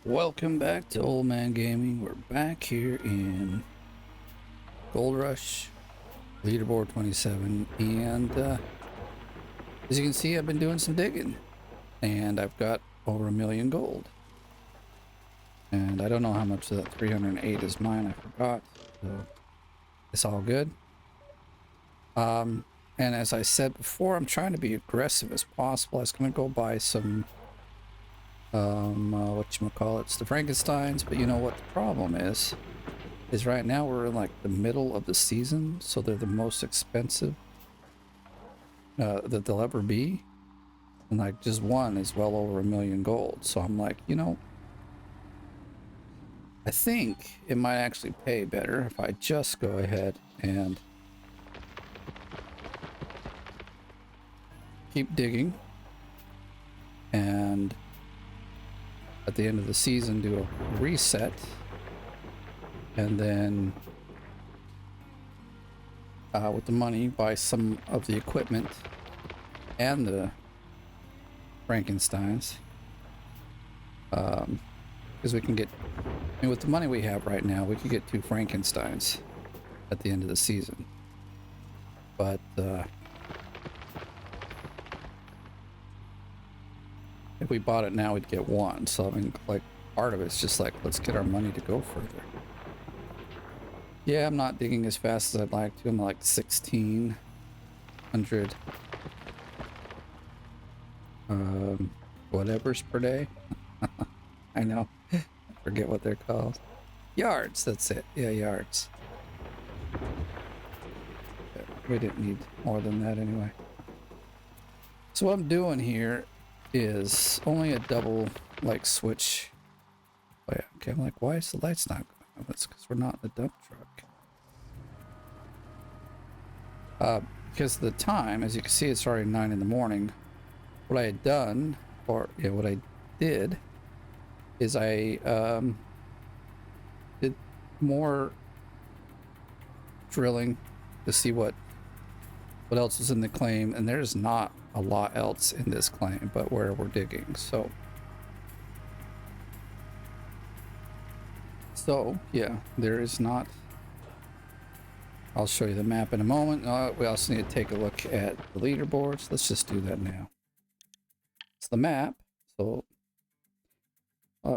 Welcome back to Old Man Gaming. We're back here in Gold Rush, Leaderboard 27, and as you can see, I've been doing some digging, and I've got over 1,000,000 gold. And I don't know how much of that 308 is mine, I forgot, so it's all good. And as I said before, I'm trying to be aggressive as possible. I was going to go buy some it's the Frankensteins, but you know what the problem is right now we're in like the middle of the season, so they're the most expensive that they'll ever be, and like just one is well over 1,000,000 gold. So I'm like, I think it might actually pay better if I just go ahead and keep digging, and at the end of the season do a reset, and then with the money buy some of the equipment and the Frankensteins, because we can get, with the money we have right now, we could get 2 Frankensteins at the end of the season. But if we bought it now, we'd get 1. So I mean, like, part of it's just like, let's get our money to go further. Yeah, I'm not digging as fast as I'd like to. I'm like 1,600 whatever's per day. I know. I forget what they're called. Yards, that's it. Yeah, yards. We didn't need more than that anyway. So what I'm doing here is only a double like switch. Oh yeah, okay, I'm like, why is the lights not going on? That's because we're not in the dump truck. Because the time, as you can see, it's already 9 in the morning. What I had done, or yeah, what I did is I did more drilling to see what else is in the claim, and there's not a lot else in this claim but where we're digging. So yeah, there is not. I'll show you the map in a moment. We also need to take a look at the leaderboards. Let's just do that now. It's the map. So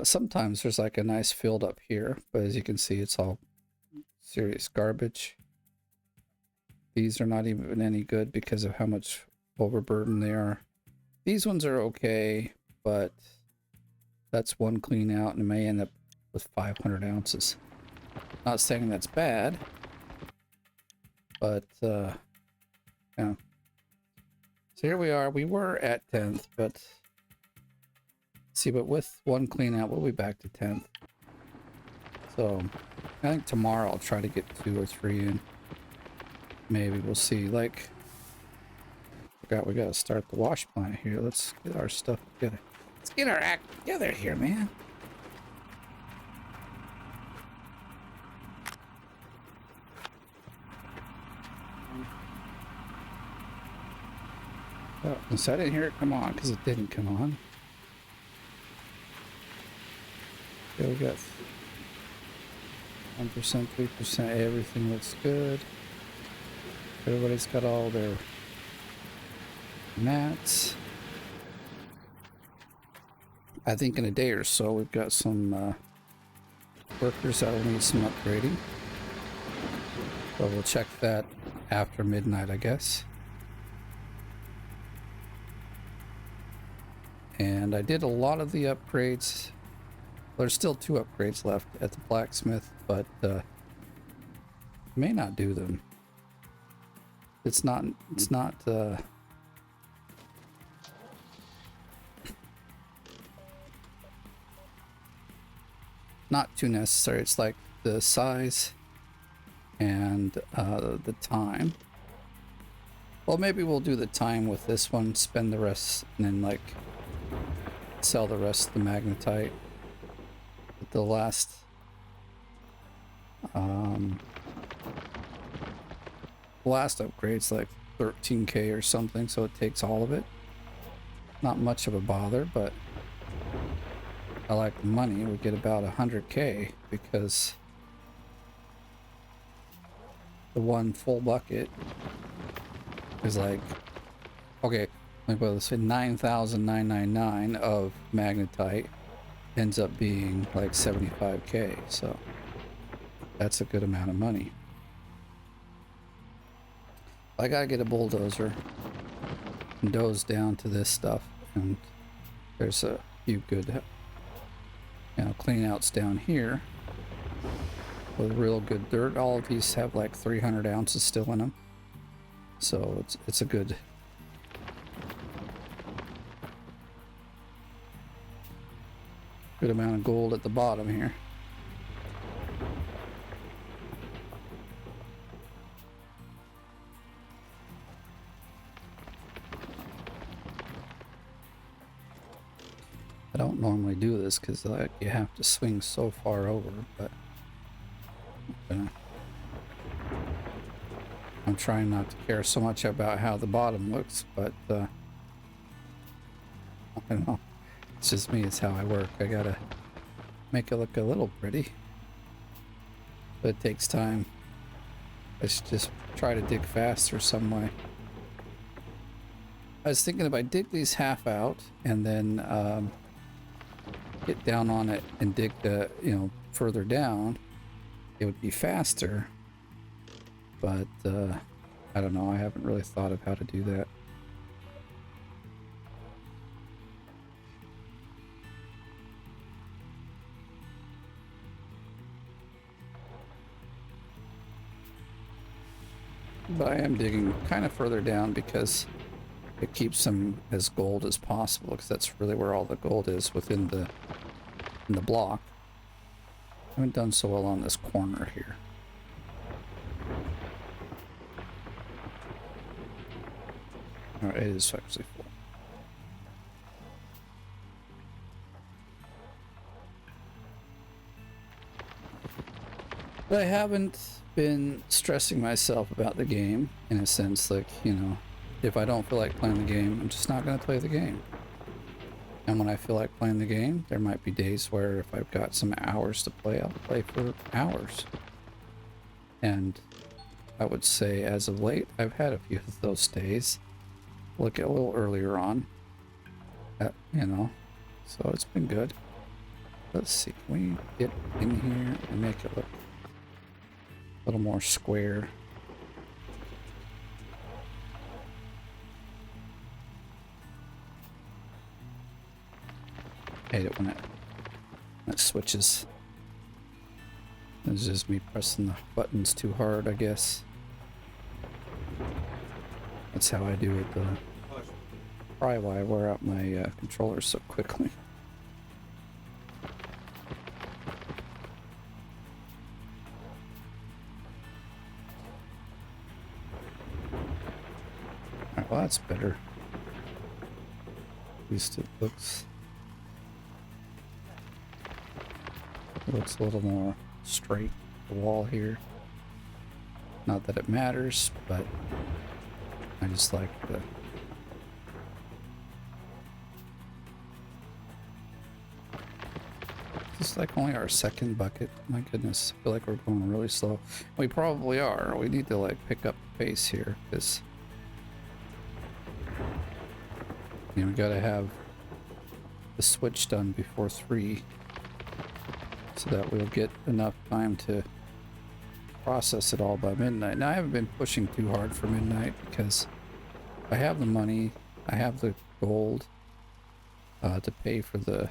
sometimes there's like a nice field up here, but as you can see, it's all serious garbage. These are not even any good because of how much overburden they are. These ones are okay, but that's one clean out and it may end up with 500 ounces. Not saying that's bad, but yeah. So here we are. We were at 10th, but see, but with one clean out, we'll be back to 10th. So I think tomorrow I'll try to get 2 or 3 in. Maybe we'll see. Like, we gotta start the wash plant here. Let's get our stuff together. Let's get our act together here, man. Oh, so I didn't hear it come on because it didn't come on. Okay, we got 1%, 3%. Everything looks good. Everybody's got all their mats. I think in a day or so we've got some workers that will need some upgrading. So we'll check that after midnight, I guess. And I did a lot of the upgrades. There's still 2 upgrades left at the blacksmith, but may not do them. It's not not too necessary. It's like the size and the time. Well, maybe we'll do the time with this one, spend the rest, and then like sell the rest of the magnetite. But the last upgrade's like 13k or something, so it takes all of it. Not much of a bother, but I like the money. We get about 100K because the one full bucket is like, okay, like let's say 9,999 of magnetite ends up being like 75K. So that's a good amount of money. I gotta get a bulldozer and doze down to this stuff, and there's a few good, you know, clean outs down here with real good dirt. All of these have like 300 ounces still in them, so it's a good amount of gold at the bottom here. I don't normally do this because you have to swing so far over, but I'm trying not to care so much about how the bottom looks, but I don't know. It's just me, it's how I work. I gotta make it look a little pretty, but it takes time. I should just try to dig faster some way. I was thinking if I dig these half out and then get down on it and dig the, you know, further down, it would be faster. But I don't know. I haven't really thought of how to do that. But I am digging kind of further down because it keeps them as gold as possible, because that's really where all the gold is within the block. I haven't done so well on this corner here. Alright, it is actually full. But I haven't been stressing myself about the game, in a sense. Like, you know, if I don't feel like playing the game, I'm just not going to play the game. And when I feel like playing the game, there might be days where if I've got some hours to play, I'll play for hours. And I would say as of late, I've had a few of those days. Look at a little earlier on, you know, so it's been good. Let's see, can we get in here and make it look a little more square? I hate it when it switches. It's just me pressing the buttons too hard, I guess. That's how I do it, though. Probably why I wear out my controller so quickly. Alright, well that's better. At least it looks a little more straight, the wall here. Not that it matters, but I just like the this is like only our second bucket. My goodness, I feel like we're going really slow. We probably are. We need to like pick up the pace here, because you know, we gotta have the switch done before 3 so that we'll get enough time to process it all by midnight. Now I haven't been pushing too hard for midnight because I have the money, I have the gold to pay for the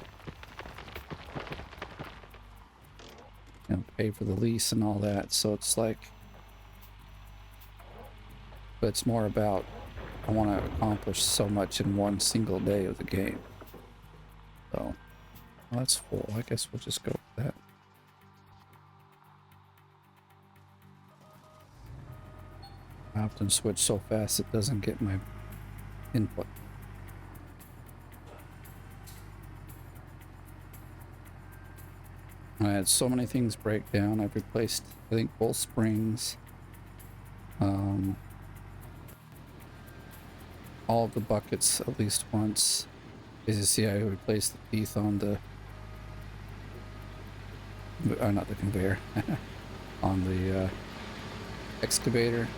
pay for the lease and all that. So it's like, but it's more about I want to accomplish so much in one single day of the game. So well, that's full. I guess we'll just go with that. I often switch so fast it doesn't get my input. I had so many things break down. I've replaced, I think, both springs. All of the buckets at least once. As you see, I replaced the teeth on the not the conveyor, on the excavator.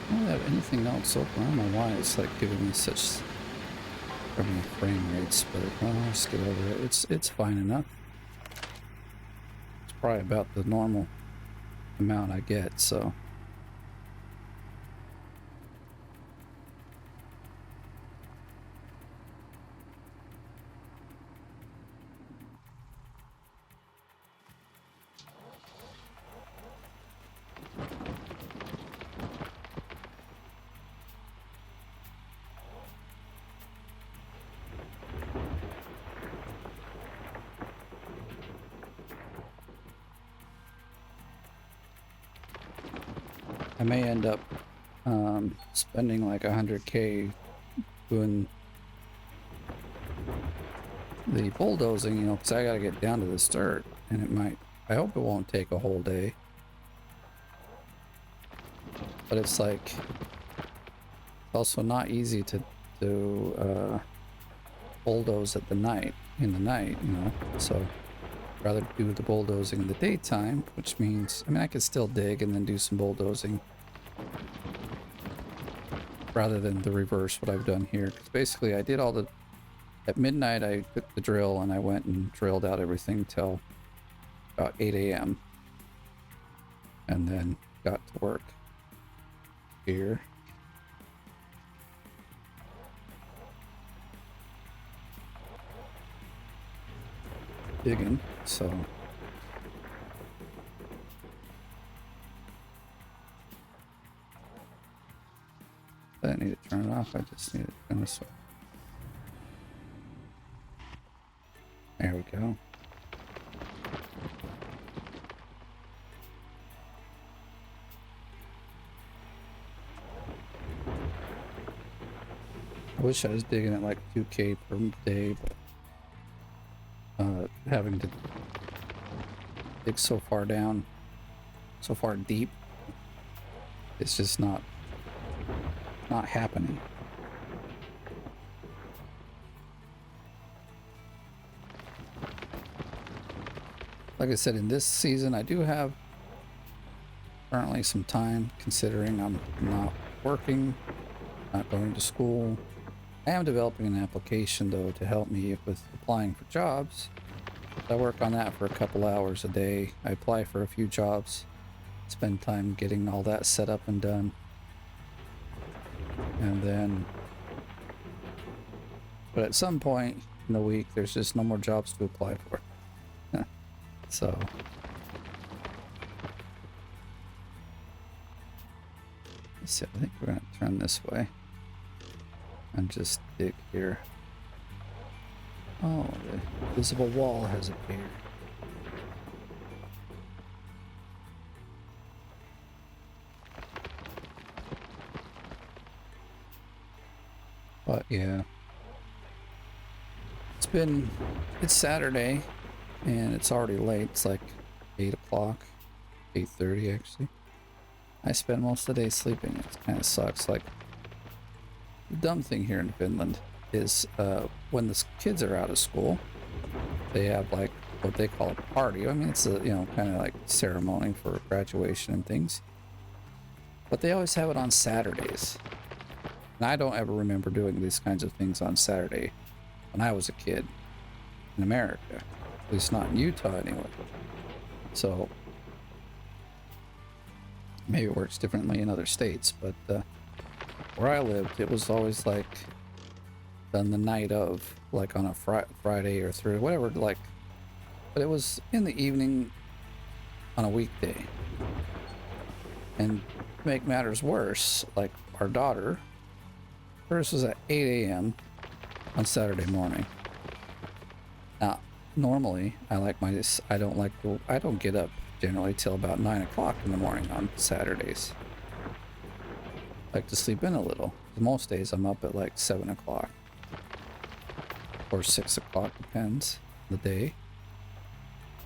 I don't have anything else open. I don't know why it's like giving me such frame rates, but well, I'll just get over it. It's fine enough. It's probably about the normal amount I get, so. I may end up spending like 100K doing the bulldozing, you know, because I gotta get down to this dirt, and it might, I hope it won't take a whole day, but it's like also not easy to bulldoze at the night, in the night, you know, so rather do the bulldozing in the daytime, which means, I mean, I could still dig and then do some bulldozing rather than the reverse, what I've done here. Because basically I did all the, at midnight I took the drill and I went and drilled out everything till about 8 a.m. and then got to work here. Digging, so I don't need to turn it off, I just need to turn this off. There we go. I wish I was digging at like 2K per day, but having to dig so far down, so far deep, it's just not happening. Like I said, in this season I do have currently some time, considering I'm not working, not going to school. I am developing an application though to help me with applying for jobs. I work on that for a couple hours a day. I apply for a few jobs, spend time getting all that set up and done, and then, but at some point in the week there's just no more jobs to apply for. So let's see, I think we're gonna turn this way and just dig here. Oh, the visible wall has appeared. But yeah, it's Saturday and it's already late. It's like 8 o'clock, 8:30 actually. I spend most of the day sleeping. It kind of sucks. Like, the dumb thing here in Finland is when the kids are out of school, they have like what they call a party. I mean, it's a, you know, kind of like ceremony for graduation and things, but they always have it on Saturdays, and I don't ever remember doing these kinds of things on Saturday when I was a kid in America, at least not in Utah anyway. So maybe it works differently in other states, but where I lived, it was always like done the night of, like on a Friday or Thursday, whatever, like, but it was in the evening on a weekday. And to make matters worse, like our daughter, hers was at 8 a.m. on Saturday morning. Now, normally I don't get up generally till about 9 o'clock in the morning on Saturdays. I like to sleep in a little. Most days I'm up at like 7 o'clock. Or 6 o'clock, depends on the day.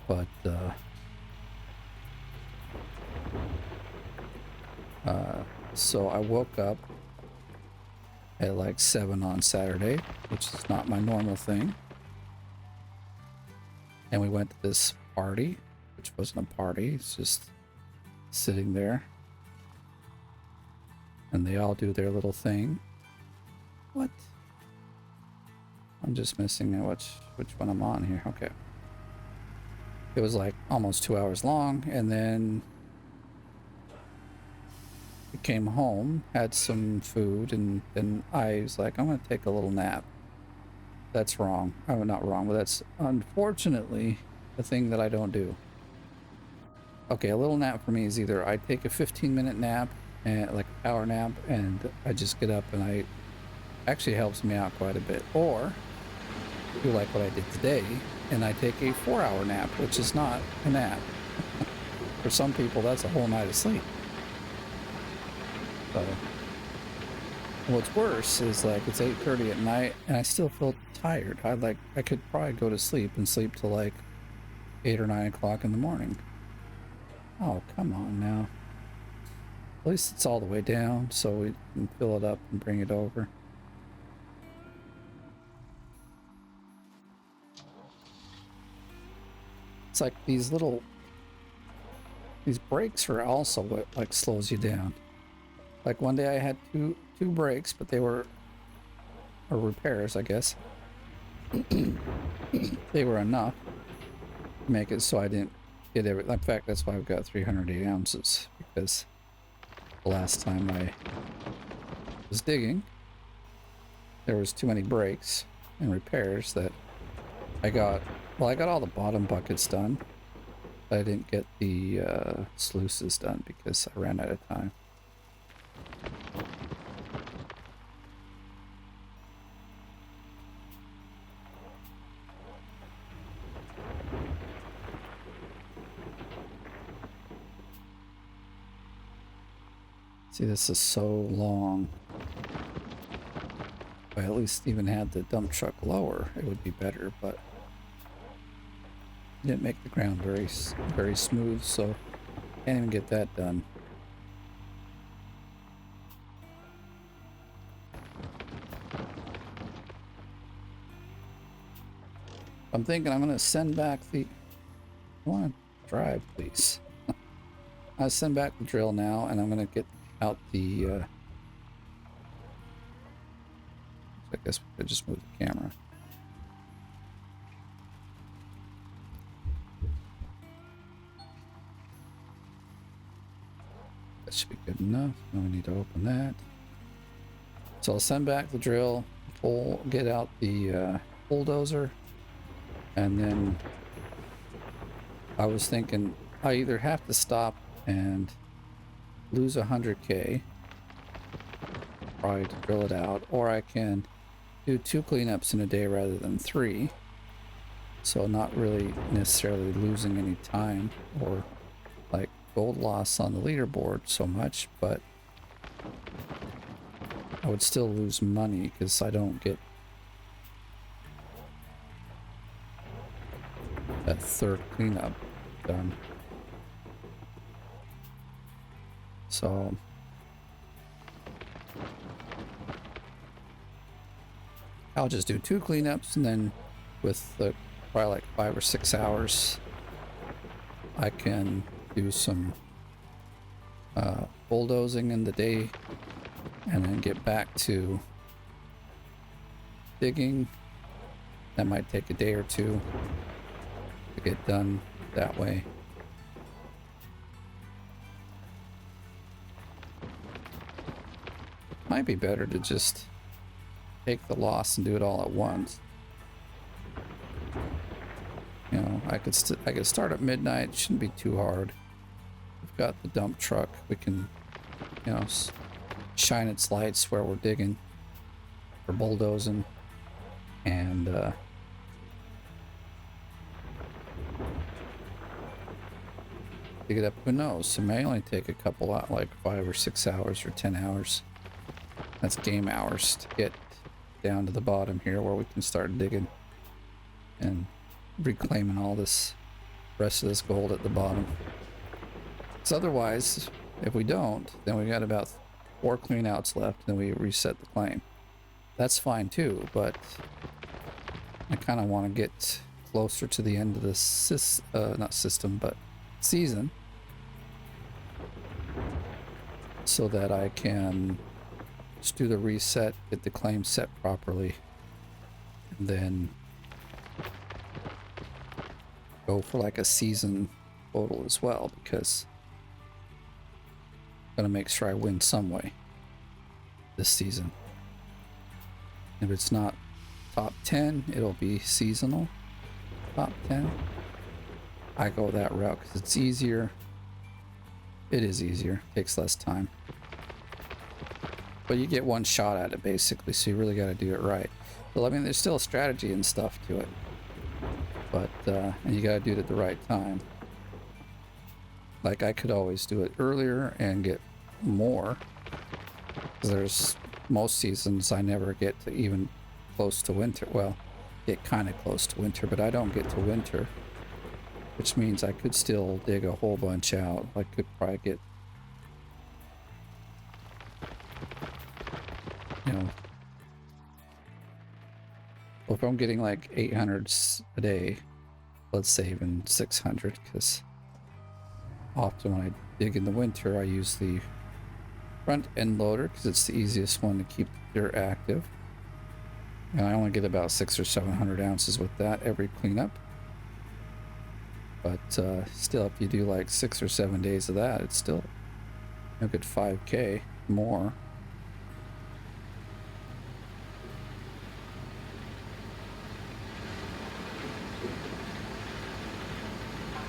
But so I woke up at like 7 on Saturday, which is not my normal thing. And we went to this party, which wasn't a party, it's just sitting there. And they all do their little thing. What? I'm just missing which one I'm on here. Okay. It was like almost 2 hours long, and then we came home, had some food, and then I was like, I'm gonna take a little nap. That's wrong. I'm not wrong, but that's unfortunately the thing that I don't do. Okay, a little nap for me is either I take a 15-minute nap, and like a power nap, and I just get up and I actually helps me out quite a bit, or do like what I did today and I take a 4-hour nap, which is not a nap. For some people that's a whole night of sleep. So what's worse is like it's 8:30 at night and I still feel tired. I could probably go to sleep and sleep till like 8 or 9 o'clock in the morning. Oh, come on now. At least it's all the way down, so we can fill it up and bring it over. It's like these brakes are also what like slows you down. Like one day I had two brakes, but they were repairs, I guess. They were enough to make it so I didn't get everything. In fact, that's why I've got 308 ounces, because the last time I was digging, there was too many brakes and repairs that I got. Well, I got all the bottom buckets done, but I didn't get the sluices done because I ran out of time. See, this is so long. If I at least even had the dump truck lower, it would be better, but didn't make the ground very smooth, so can't even get that done. I'm thinking I'm gonna send back the. I want to drive, please. I'll send back the drill now, and I'm gonna get out the. I guess we could just move the camera. That should be good enough. No, we need to open that. So I'll send back the drill, get out the bulldozer, and then I was thinking I either have to stop and lose 100K, probably to drill it out, or I can do 2 cleanups in a day rather than 3. So not really necessarily losing any time or like gold loss on the leaderboard so much, but I would still lose money because I don't get that 3rd cleanup done. So I'll just do 2 cleanups, and then with the probably like 5 or 6 hours I can do some bulldozing in the day and then get back to digging. That might take a day or 2 to get done that way. Might be better to just take the loss and do it all at once. You know, I could start at midnight. It shouldn't be too hard. We've got the dump truck. We can, you know, shine its lights where we're digging or bulldozing, and dig it up. Who knows? It may only take a couple, like 5 or 6 hours or 10 hours. That's game hours to get down to the bottom here where we can start digging and reclaiming all this rest of this gold at the bottom. Because otherwise, if we don't, then we got about 4 cleanouts left, and then we reset the claim. that's fine too, but I kind of want to get closer to the end of this not system, but season, so that I can just do the reset, get the claim set properly, and then go for like a season total as well, because I'm gonna make sure I win some way this season. If it's not top 10, it'll be seasonal top 10. I go that route because it's easier. It is easier, takes less time, but you get one shot at it basically, so you really got to do it right. Well, I mean, there's still strategy and stuff to it, but and you got to do it at the right time. Like, I could always do it earlier and get more, because there's most seasons I never get to even close to winter. Well, get kind of close to winter, but I don't get to winter, which means I could still dig a whole bunch out. I could probably get, you know, well, if I'm getting like 800 a day, let's say even 600, because often when I dig in the winter, I use the front end loader because it's the easiest one to keep your active. And I only get about 600 or 700 ounces with that every cleanup. But still, if you do like 6 or 7 days of that, it's still a good 5K more.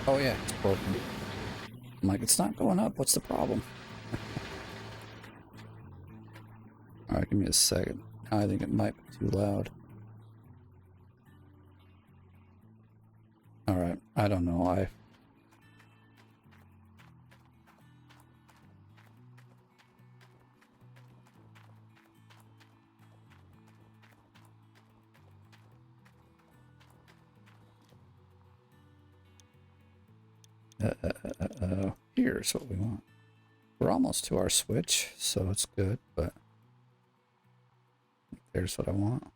Oh yeah, it's broken. I'm like, it's not going up. What's the problem? All right, give me a second. I think it might be too loud. All right, I don't know. Here's what we want. We're almost to our switch, so it's good, but there's what I want.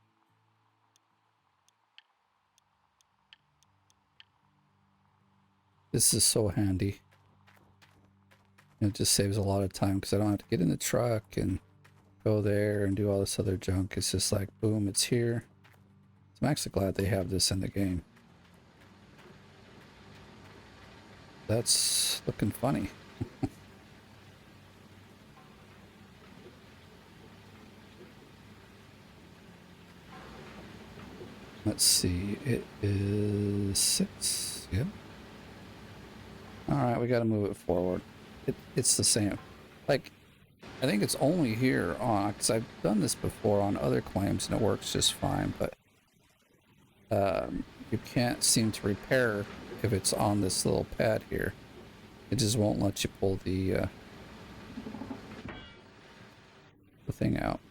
This is so handy. It just saves a lot of time because I don't have to get in the truck and go there and do all this other junk. It's just like, boom, it's here. So I'm actually glad they have this in the game. That's looking funny. Let's see, it is 6. Yep. All right, we got to move it forward. It's the same. Like, I think it's only here on, because I've done this before on other claims and it works just fine, but you can't seem to repair if it's on this little pad here. It just won't let you pull the thing out.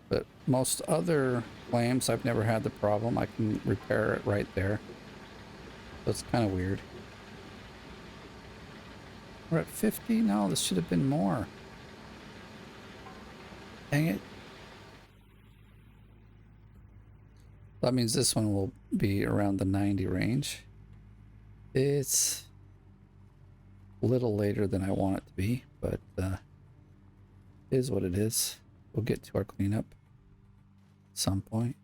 But most other claims, I've never had the problem. I can repair it right there. So it's kind of weird. We're at 50? No, this should have been more. Dang it. That means this one will be around the 90 range. It's a little later than I want it to be, but it is what it is. We'll get to our cleanup at some point.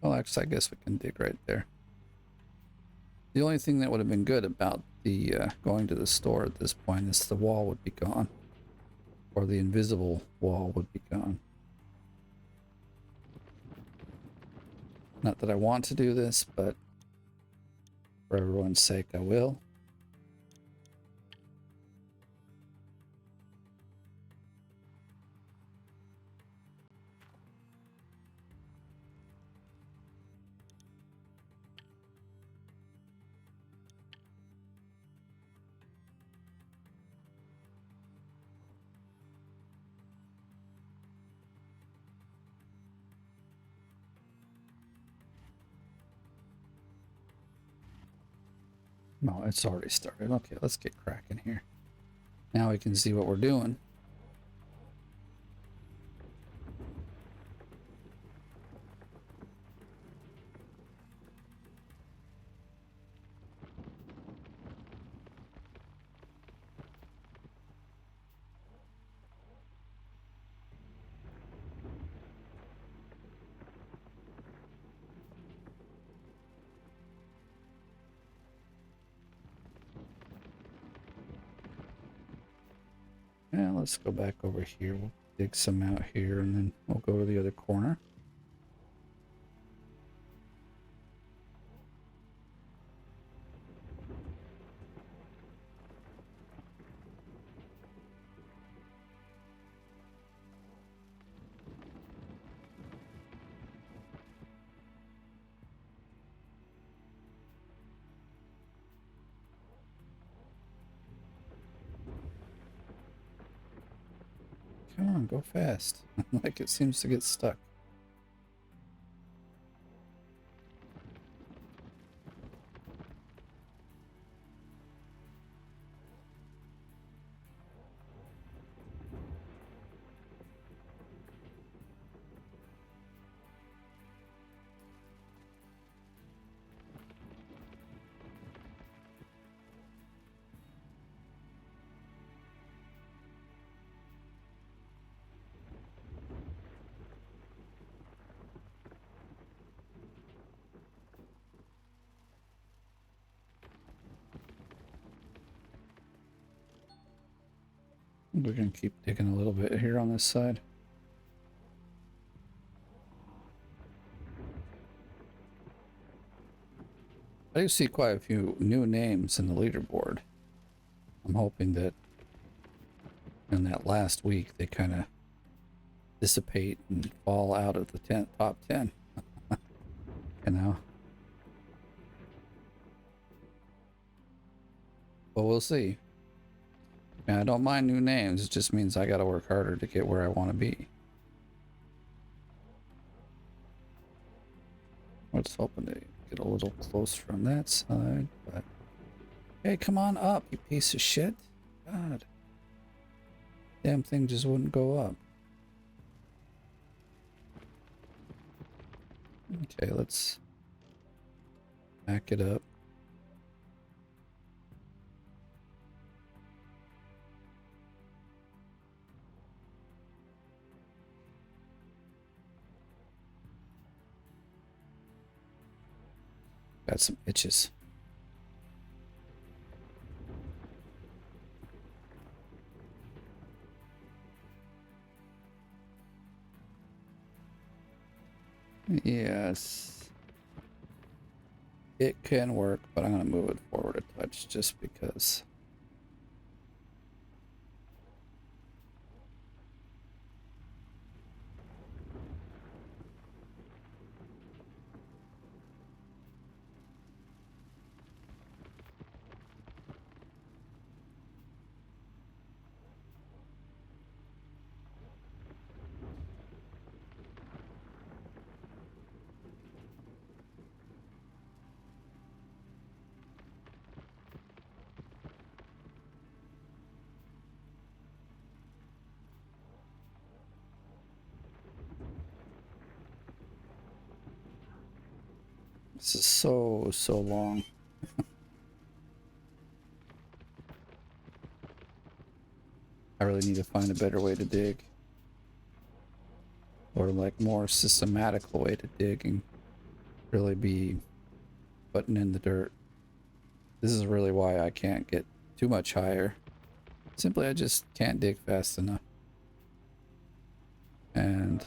Well, actually, I guess we can dig right there. The only thing that would have been good about the going to the store at this point is the wall would be gone. Or the invisible wall would be gone. Not that I want to do this, but for everyone's sake, I will. No, it's already started. Okay, let's get cracking here. Now we can see what we're doing. Yeah, let's go back over here. We'll dig some out here and then we'll go to the other corner. Come on, go fast. Like it seems to get stuck. We're gonna keep digging a little bit here on this side. I do see quite a few new names in the leaderboard. I'm hoping that in that last week they kind of dissipate and fall out of the top 10. You know? But we'll see. I don't mind new names. It just means I got to work harder to get where I want to be. I was hoping to get a little closer on that side, but hey, come on up, you piece of shit. God. Damn thing just wouldn't go up. Okay, let's back it up. Got some itches. Yes. It can work, but I'm going to move it forward a touch just because. This is so long. I really need to find a better way to dig. Or like more systematical way to dig and really be putting in the dirt. This is really why I can't get too much higher. Simply, I just can't dig fast enough. And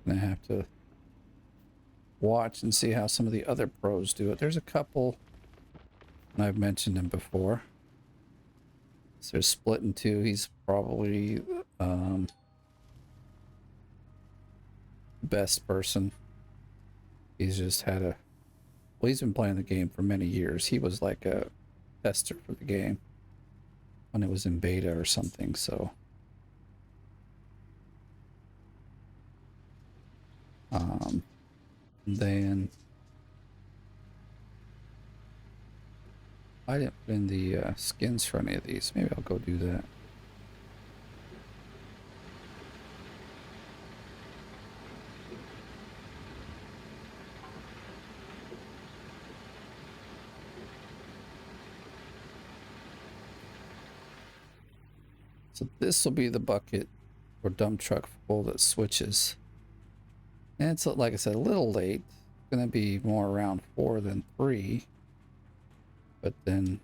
I have to watch and see how some of the other pros do it. There's a couple, and I've mentioned him before. So there's Split in Two. He's probably the best person. He's just had a... Well, he's been playing the game for many years. He was like a tester for the game when it was in beta or something, so... then I didn't put in the skins for any of these. Maybe I'll go do that. So this will be the bucket or dump truck full that switches. And it's, like I said, a little late. It's going to be more around 4 than 3. But then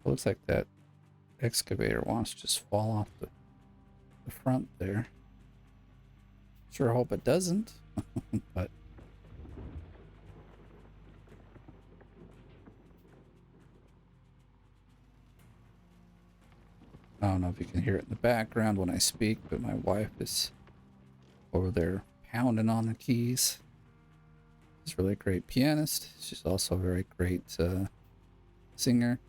it looks like that excavator wants to just fall off the front there. Sure hope it doesn't. But I don't know if you can hear it in the background when I speak, but my wife is over there pounding on the keys. She's a really great pianist. She's also a very great singer.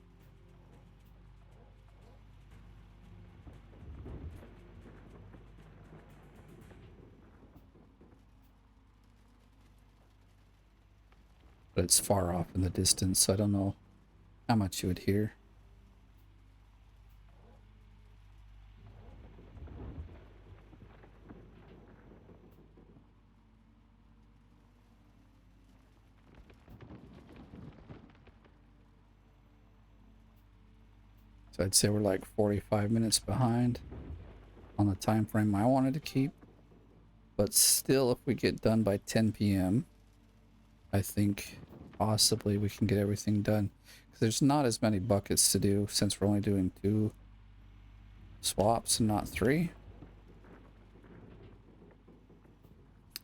But it's far off in the distance, so I don't know how much you would hear. So I'd say we're like 45 minutes behind on the time frame I wanted to keep. But still, if we get done by 10 p.m., I think possibly we can get everything done. Because there's not as many buckets to do since we're only doing 2 swaps and not 3.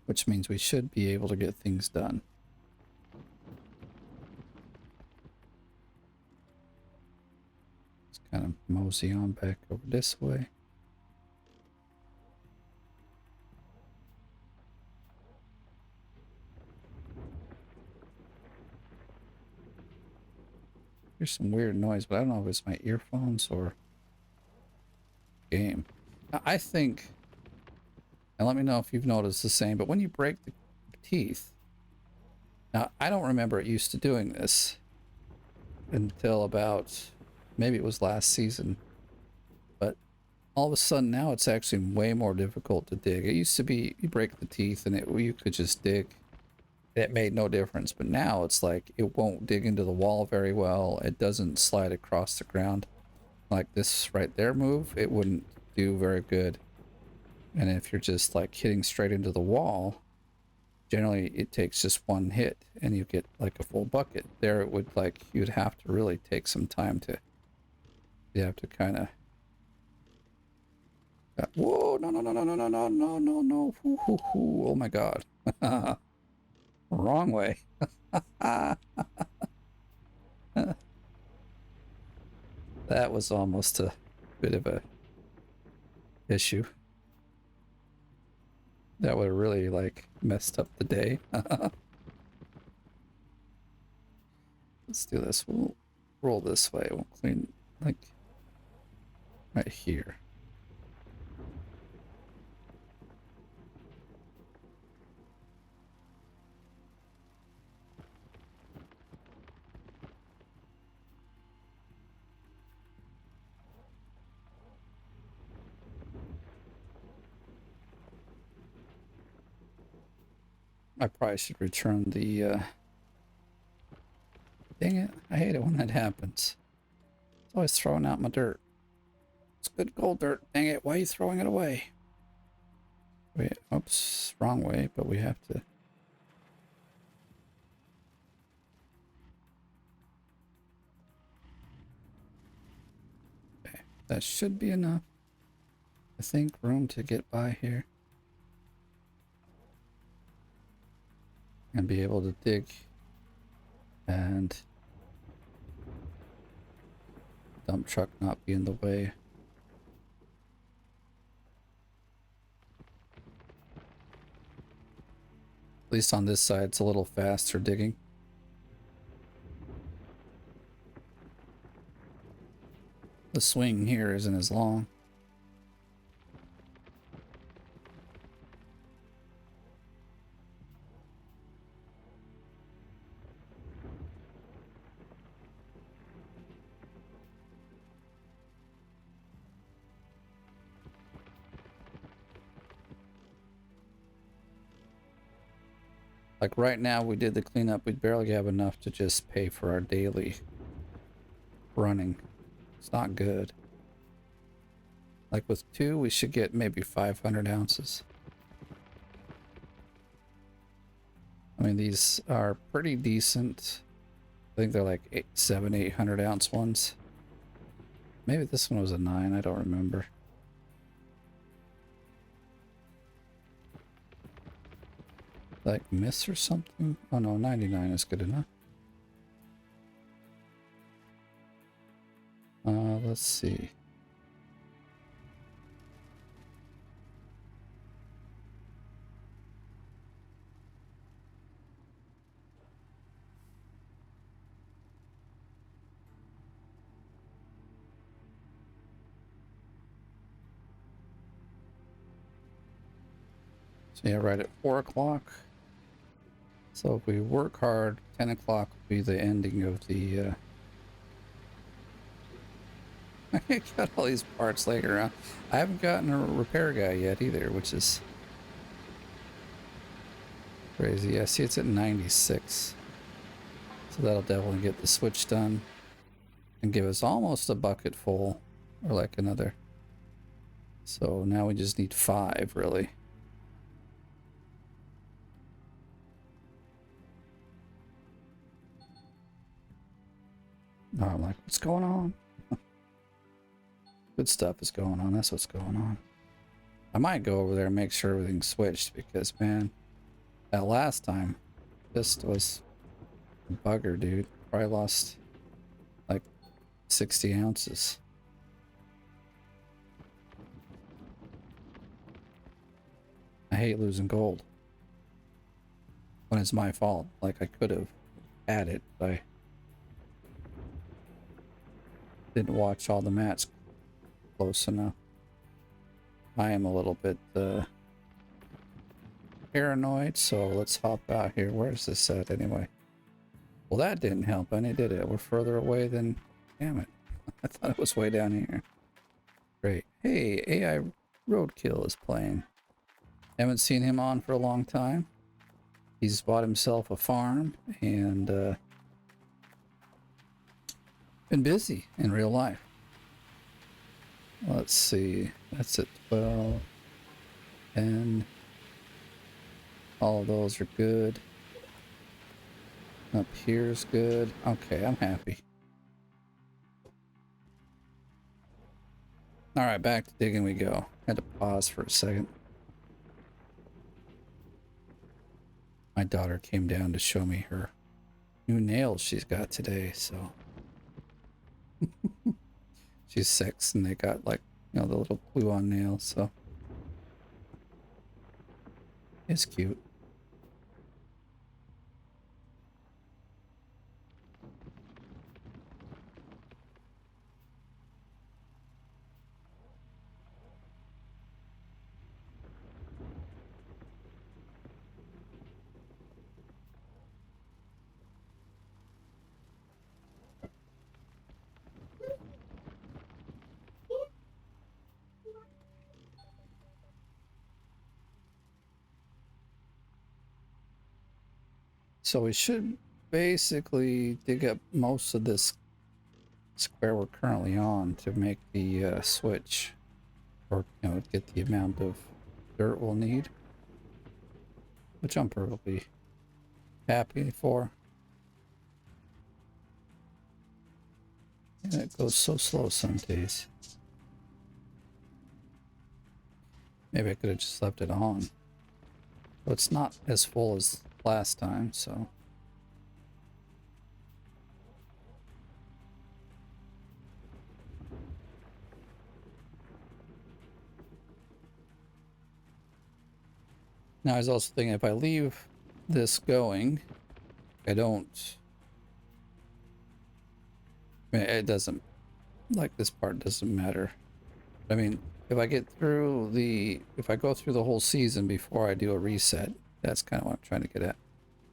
Which means we should be able to get things done. Let's kind of mosey on back over this way. There's some weird noise, but I don't know if it's my earphones or game. I think, and let me know if you've noticed the same, but when you break the teeth, now I don't remember it used to doing this until about, maybe it was last season, but all of a sudden now it's actually way more difficult to dig. It used to be you break the teeth and you could just dig. It made no difference, but now it's like it won't dig into the wall very well. It doesn't slide across the ground like this right there move. It wouldn't do very good. And if you're just like hitting straight into the wall, generally it takes just one hit and you get like a full bucket. There it would like, you'd have to really take some time to, you have to kind of, whoa, no, no, no, no, no, no, no, no, no, no, hoo, hoo, hoo. Oh my God. Wrong way. That was almost a bit of a issue. That would have really like messed up the day. Let's do this. We'll roll this way. We'll clean like right here. I probably should return the dang it, I hate it when that happens. It's always throwing out my dirt. It's good gold dirt. Dang it, why are you throwing it away? Wait, oops, wrong way, but we have to. Okay, that should be enough. I think room to get by here. And be able to dig and dump truck not be in the way. At least on this side it's a little faster digging. The swing here isn't as long. Like right now, we did the cleanup. We'd barely have enough to just pay for our daily running. It's not good. Like with 2, we should get maybe 500 ounces. I mean, these are pretty decent. I think they're like 800 ounce ones. Maybe this one was a 9, I don't remember. Like miss or something? Oh no, 99 is good enough. Let's see. So yeah, right at 4 o'clock. So if we work hard, 10 o'clock will be the ending of the... I got all these parts laying around. I haven't gotten a repair guy yet either, which is crazy. Yeah, see, it's at 96. So that'll definitely get the switch done and give us almost a bucket full, or like another. So now we just need 5, really. Oh, I'm like, what's going on? Good stuff is going on. That's what's going on. I might go over there and make sure everything's switched because, man, that last time just was a bugger, dude. Probably lost like 60 ounces. I hate losing gold when it's my fault. Like, I could have had it, but I didn't watch all the mats close enough. I am a little bit paranoid, so let's hop out here. Where's this at anyway? Well, that didn't help any, did it? We're further away than... Damn it. I thought it was way down here. Great. Hey, AI Roadkill is playing. Haven't seen him on for a long time. He's bought himself a farm and been busy in real life. Let's see. That's at 12. 10. All of those are good. Up here's good. Okay, I'm happy. Alright, back to digging we go. Had to pause for a second. My daughter came down to show me her new nails she's got today, so... She's 6 and they got like, you know, the little glue on nails, so... It's cute. So we should basically dig up most of this square we're currently on to make the switch, or you know, get the amount of dirt we'll need, which I'm perfectly happy for. And it goes so slow some days. Maybe I could have just left it on. But it's not as full as last time, so... Now I was also thinking if I leave this going, I don't... I mean, it doesn't... Like, this part doesn't matter. I mean, if I get through the... If I go through the whole season before I do a reset, that's kind of what I'm trying to get at,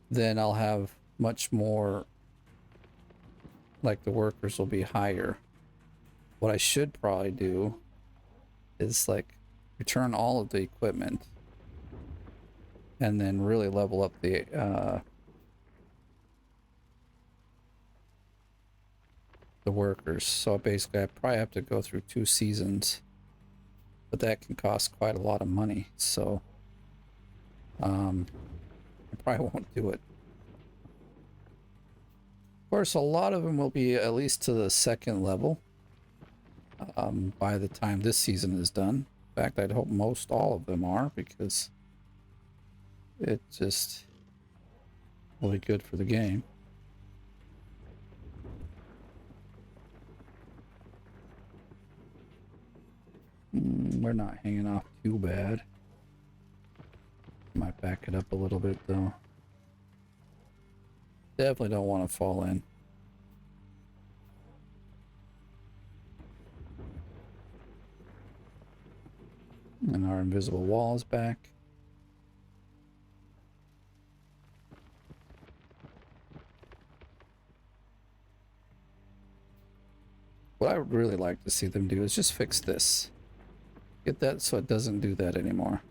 then I'll have much more... Like, the workers will be higher. What I should probably do is, like, return all of the equipment and then really level up the workers. So basically I probably have to go through 2 seasons, but that can cost quite a lot of money. So I probably won't do it. Of course, a lot of them will be at least to the 2nd level by the time this season is done. In fact, I'd hope most all of them are, because it's just really good for the game. We're not hanging off too bad. Might back it up a little bit though. Definitely don't want to fall in. And our invisible wall is back. What I would really like to see them do is just fix this. Get that so it doesn't do that anymore.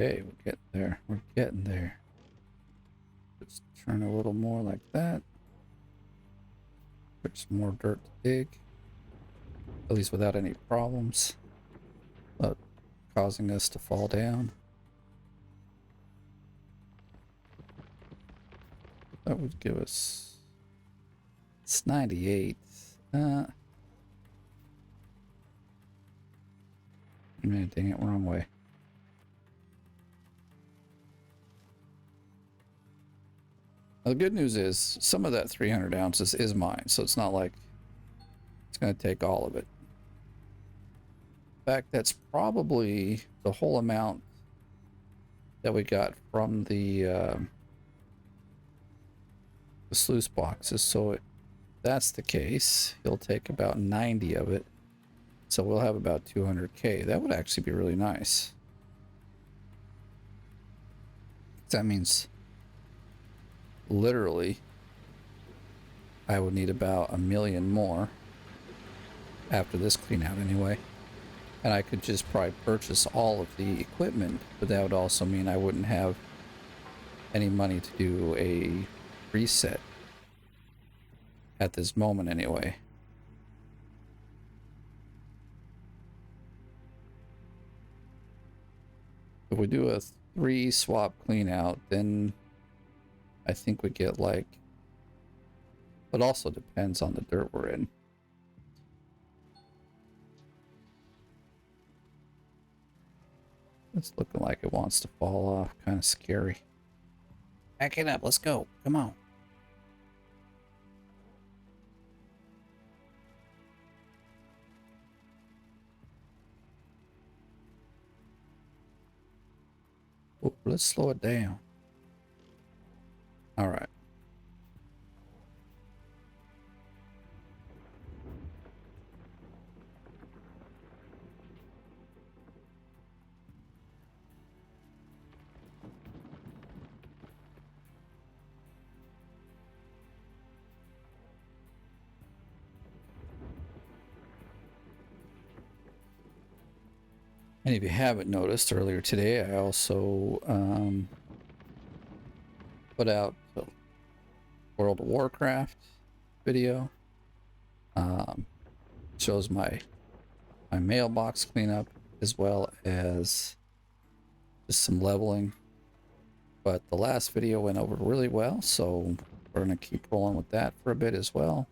Okay, we're getting there. We're getting there. Just turn a little more like that. There's more dirt to dig. At least without any problems. Without causing us to fall down. That would give us... It's 98. Man, dang it, wrong way. The good news is some of that 300 ounces is mine, so it's not like it's going to take all of it. In fact, that's probably the whole amount that we got from the sluice boxes. So if that's the case, he'll take about 90 of it. So we'll have about 200K. That would actually be really nice. That means literally I would need about 1 million more after this clean out anyway. And I could just probably purchase all of the equipment, but that would also mean I wouldn't have any money to do a reset at this moment anyway. If we do a 3 swap clean out, then I think we get like, but also depends on the dirt we're in. It's looking like it wants to fall off. Kind of scary. Back it up. Let's go. Come on. Oh, let's slow it down. All right. And if you haven't noticed, earlier today I also put out a World of Warcraft video. Shows my mailbox cleanup as well as just some leveling. But the last video went over really well, so we're going to keep rolling with that for a bit as well.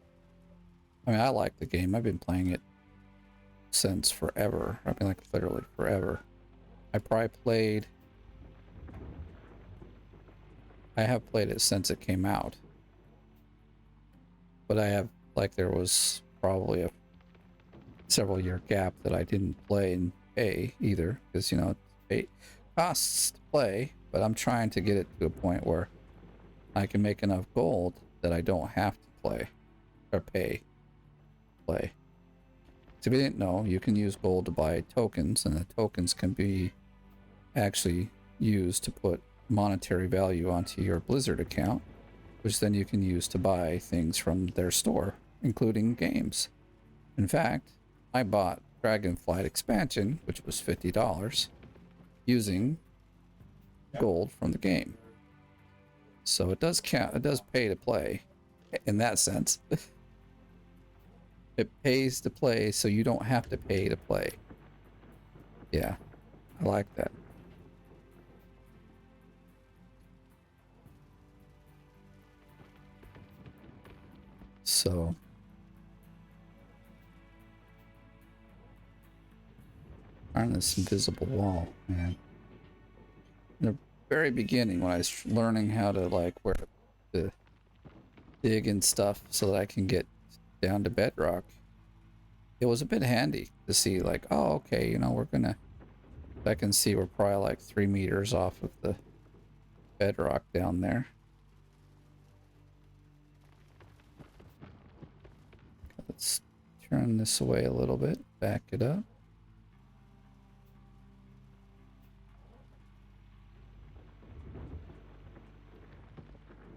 I mean, I like the game. I've been playing it since forever. I mean, like literally forever. I have played it since it came out. But I have, like, there was probably several year gap that I didn't play and pay either, because you know it costs to play, but I'm trying to get it to a point where I can make enough gold that I don't have to play or pay play. So if you didn't know, you can use gold to buy tokens, and the tokens can be actually used to put monetary value onto your Blizzard account, which then you can use to buy things from their store, including games. In fact, I bought Dragonflight expansion, which was $50, using gold from the game. So it does count, it does pay to play in that sense. It pays to play, so you don't have to pay to play. Yeah, I like that. So on this invisible wall, man. In the very beginning, when I was learning how to like where to dig and stuff so that I can get down to bedrock, it was a bit handy to see like, oh, okay, you know, I can see we're probably like 3 meters off of the bedrock down there. Let's turn this away a little bit, back it up.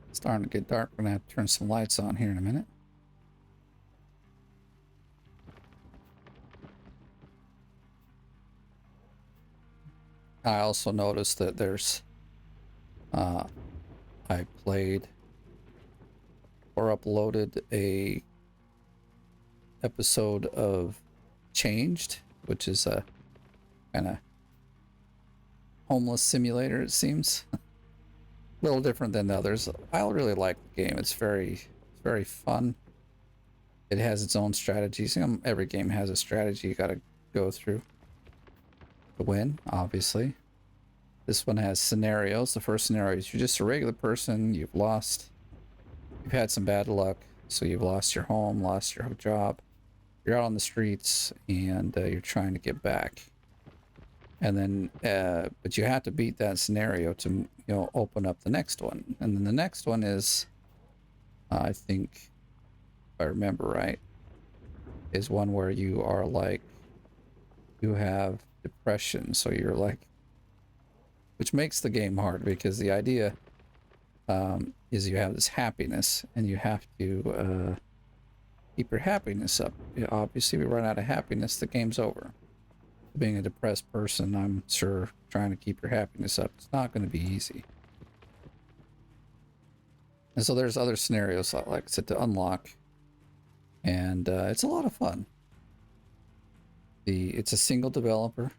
It's starting to get dark. We're gonna have to turn some lights on here in a minute. I also noticed that there's I played or uploaded a episode of Changed, which is a kind of homeless simulator, it seems. A little different than the others. I really like the game. It's very fun. It has its own strategies. You know, every game has a strategy you gotta go through to win, obviously. This one has scenarios. The first scenario is you're just a regular person. You've had some bad luck. So you've lost your home, lost your job. You're out on the streets and you're trying to get back. And then, but you have to beat that scenario to, you know, open up the next one. And then the next one is, I think, if I remember right, is one where you are like, you have depression. So you're like, which makes the game hard because the idea is you have this happiness and you have to keep your happiness up. You know, obviously, we run out of happiness, the game's over. Being a depressed person, I'm sure trying to keep your happiness up, it's not going to be easy. And so there's other scenarios, like I said, to unlock. And it's a lot of fun. It's a single developer.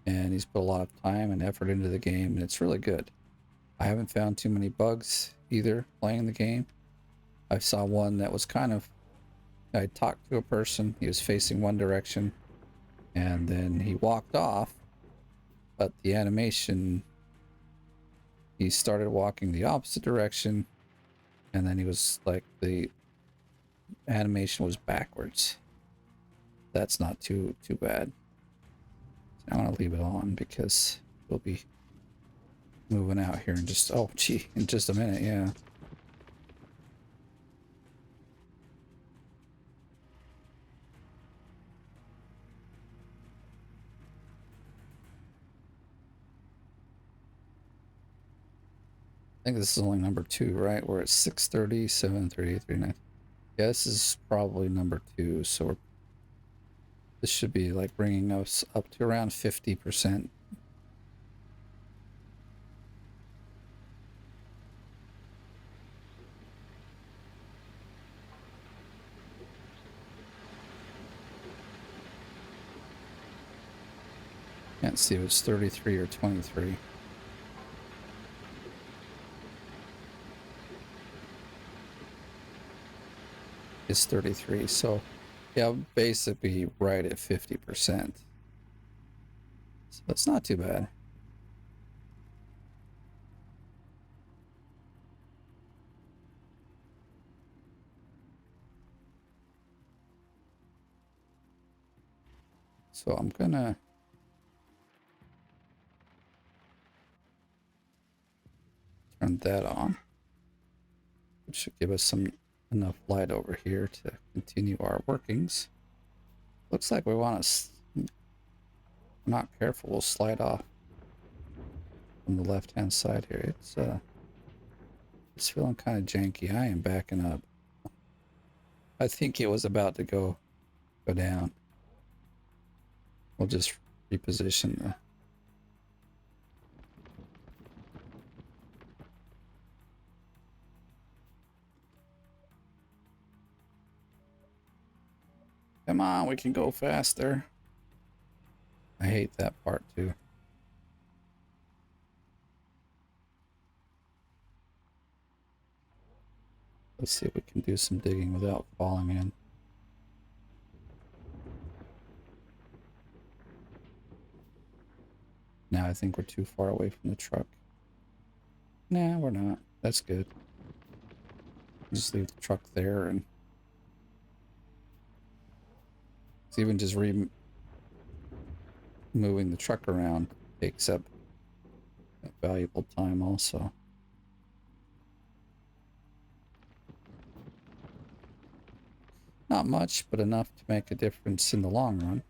And he's put a lot of time and effort into the game, and it's really good. I haven't found too many bugs either playing the game. I saw one that was kind of, I talked to a person, he was facing one direction, and then he walked off, but the animation, he started walking the opposite direction, and then he was like, the animation was backwards. That's not too bad. So I'm gonna leave it on because we'll be moving out here in just, oh gee, in just a minute, yeah. I think this is only number 2, right? We're at 630, 730, 39. Yeah, this is probably number 2, so this should be like bringing us up to around 50%. Can't see if it's 33 or 23. It's 33, so yeah, basically right at 50%. So it's not too bad. So I'm gonna turn that on, which should give us some enough light over here to continue our workings. Looks like we want to, not careful, we'll slide off from the left hand side here. It's feeling kind of janky. I am backing up. I think it was about to go down. We'll just reposition the. Come on, we can go faster. I hate that part too. Let's see if we can do some digging without falling in. Now I think we're too far away from the truck. Nah, we're not. That's good. Just leave the truck there, and it's even just moving the truck around takes up valuable time also. Not much, but enough to make a difference in the long run.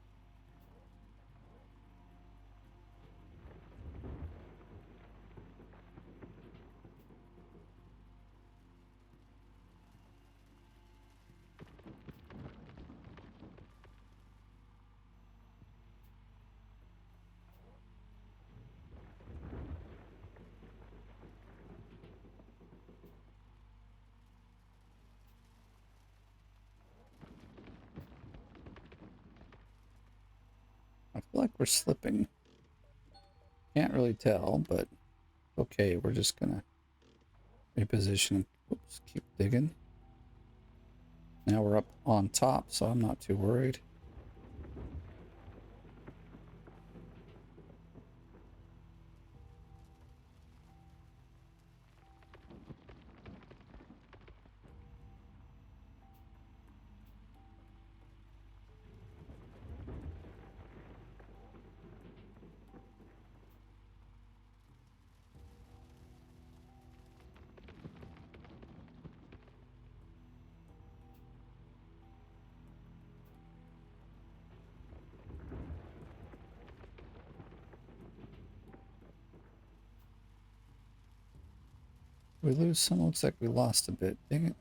I feel like we're slipping. Can't really tell, but okay, we're just gonna reposition. Oops, keep digging. Now we're up on top, so I'm not too worried. We lose some. Looks like we lost a bit. Dang it.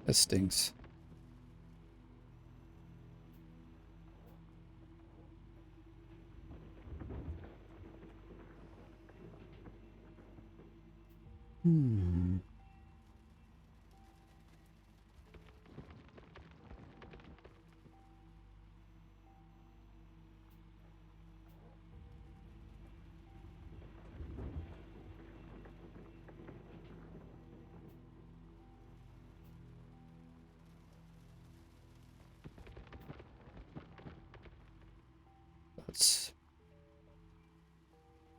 That stinks.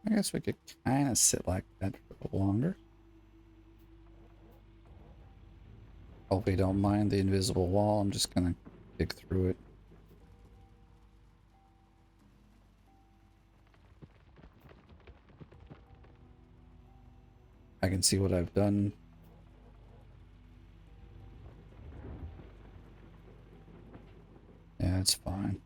I guess we could kind of sit like that for a little longer. Hope we don't mind the invisible wall. I'm just gonna dig through it. I can see what I've done. Yeah, it's fine.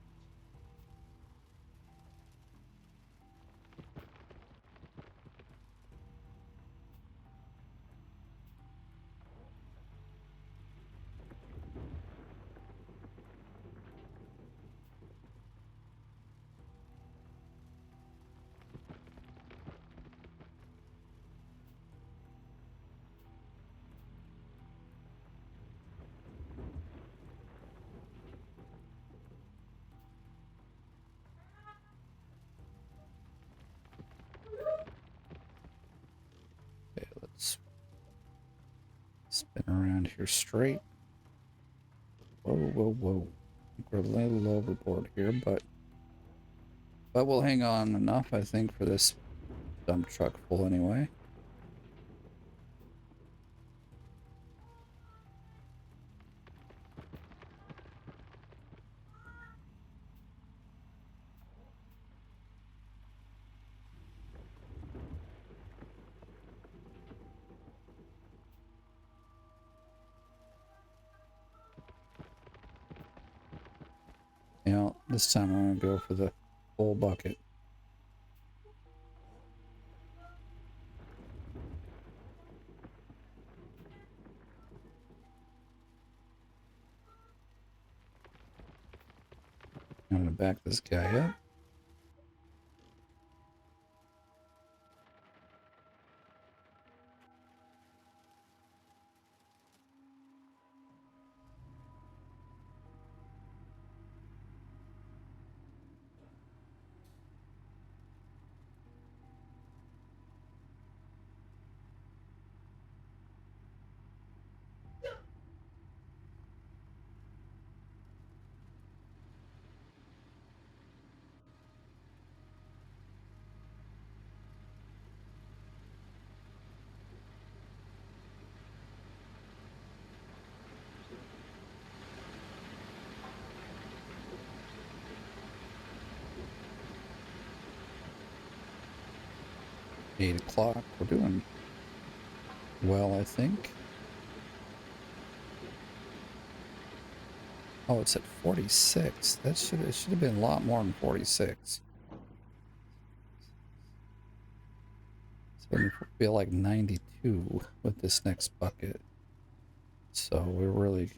Okay, let's spin around here straight. Whoa, whoa, whoa. I think we're a little overboard here, but we'll hang on enough, I think, for this dump truck full anyway. You know, this time I'm gonna go for the full bucket. I'm gonna back this guy up. Eight o'clock. We're doing well, I think. Oh, it's at 46. That should have been a lot more than 46. It's going to feel like 92 with this next bucket. So we're really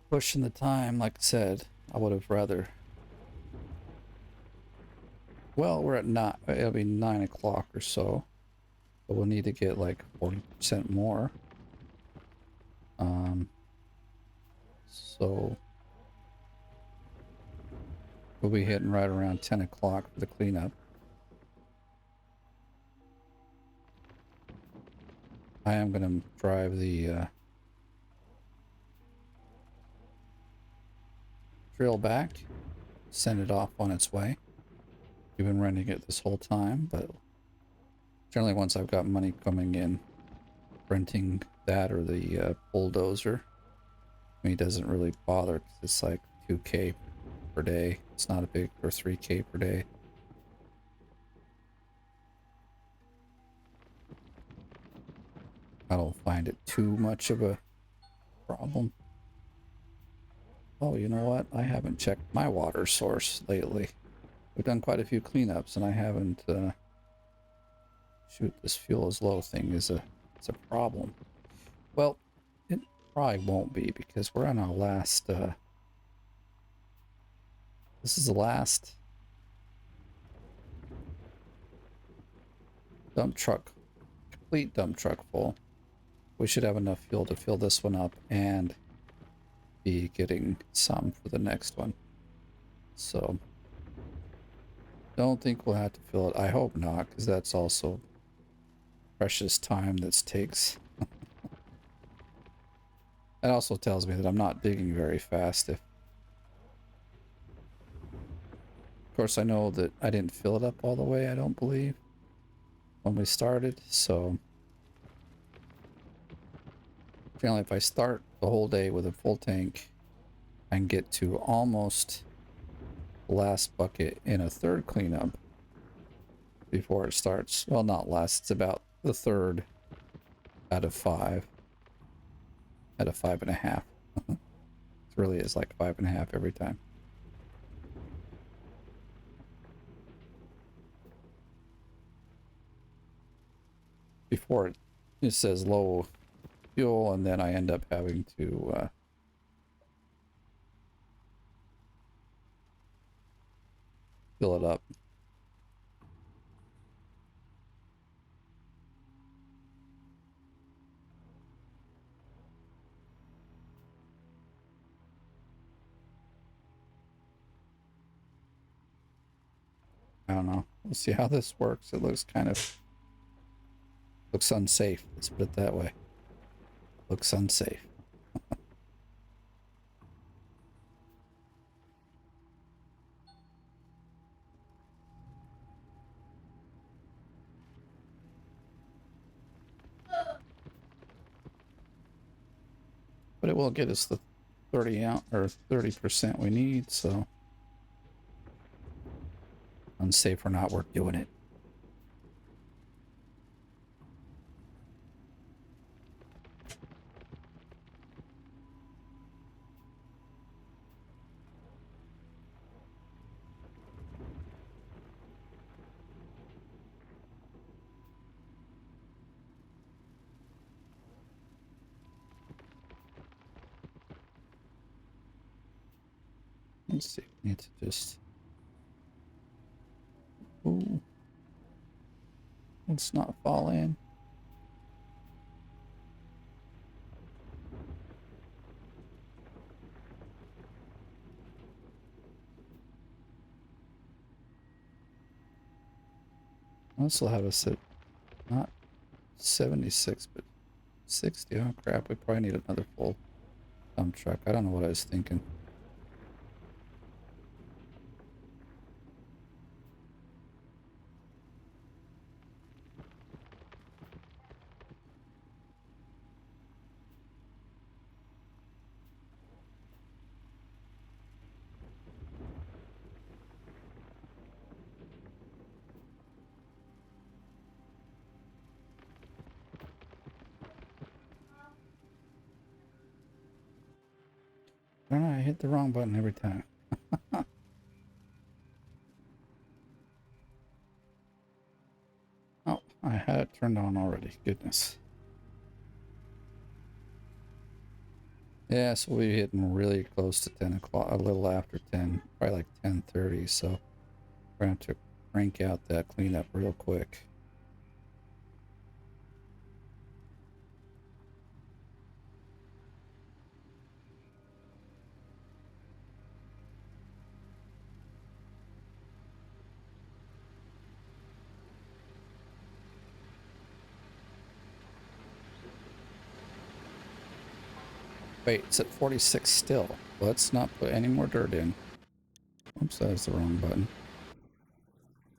pushing the time. Like I said, I would have rather. Well, we're at not. It'll be 9 o'clock or so. But we'll need to get like 40% more. So we'll be hitting right around 10 o'clock for the cleanup. I am going to drive the drill back, send it off on its way. We've been renting it this whole time, but generally once I've got money coming in, renting that or the bulldozer, I mean, it doesn't really bother because it's like 2K per day. It's not a big, or 3K per day. I don't find it too much of a problem. Oh, you know what? I haven't checked my water source lately. We've done quite a few cleanups and I haven't, shoot, this fuel is low thing is it's a problem. Well, it probably won't be because we're on our last, this is the last dump truck, complete dump truck full. We should have enough fuel to fill this one up and be getting some for the next one. So, don't think we'll have to fill it. I hope not, because that's also precious time this takes. That also tells me that I'm not digging very fast. Of course, I know that I didn't fill it up all the way, I don't believe, when we started, so generally if I start the whole day with a full tank and get to almost the last bucket in a third cleanup before it starts, well, not last, it's about the third out of 5. Out of 5.5. It really is like 5.5 every time. Before it says low fuel, and then I end up having to fill it up. I don't know. We'll see how this works. It looks kind of looks unsafe. Let's put it that way. Looks unsafe. But it will get us the 30 out or 30% we need, so unsafe or not, we're doing it. Let's see. We need to just. Ooh. Let's not fall in. This will have us at not 76, but 60. Oh crap, we probably need another full dump truck. I don't know what I was thinking. I don't know, I hit the wrong button every time. Oh, I had it turned on already. Goodness. Yeah, so we're hitting really close to 10 o'clock, a little after 10, probably like 10:30, so we're going to have to crank out that cleanup real quick. Wait, it's at 46 still. Let's not put any more dirt in. Oops, that was the wrong button.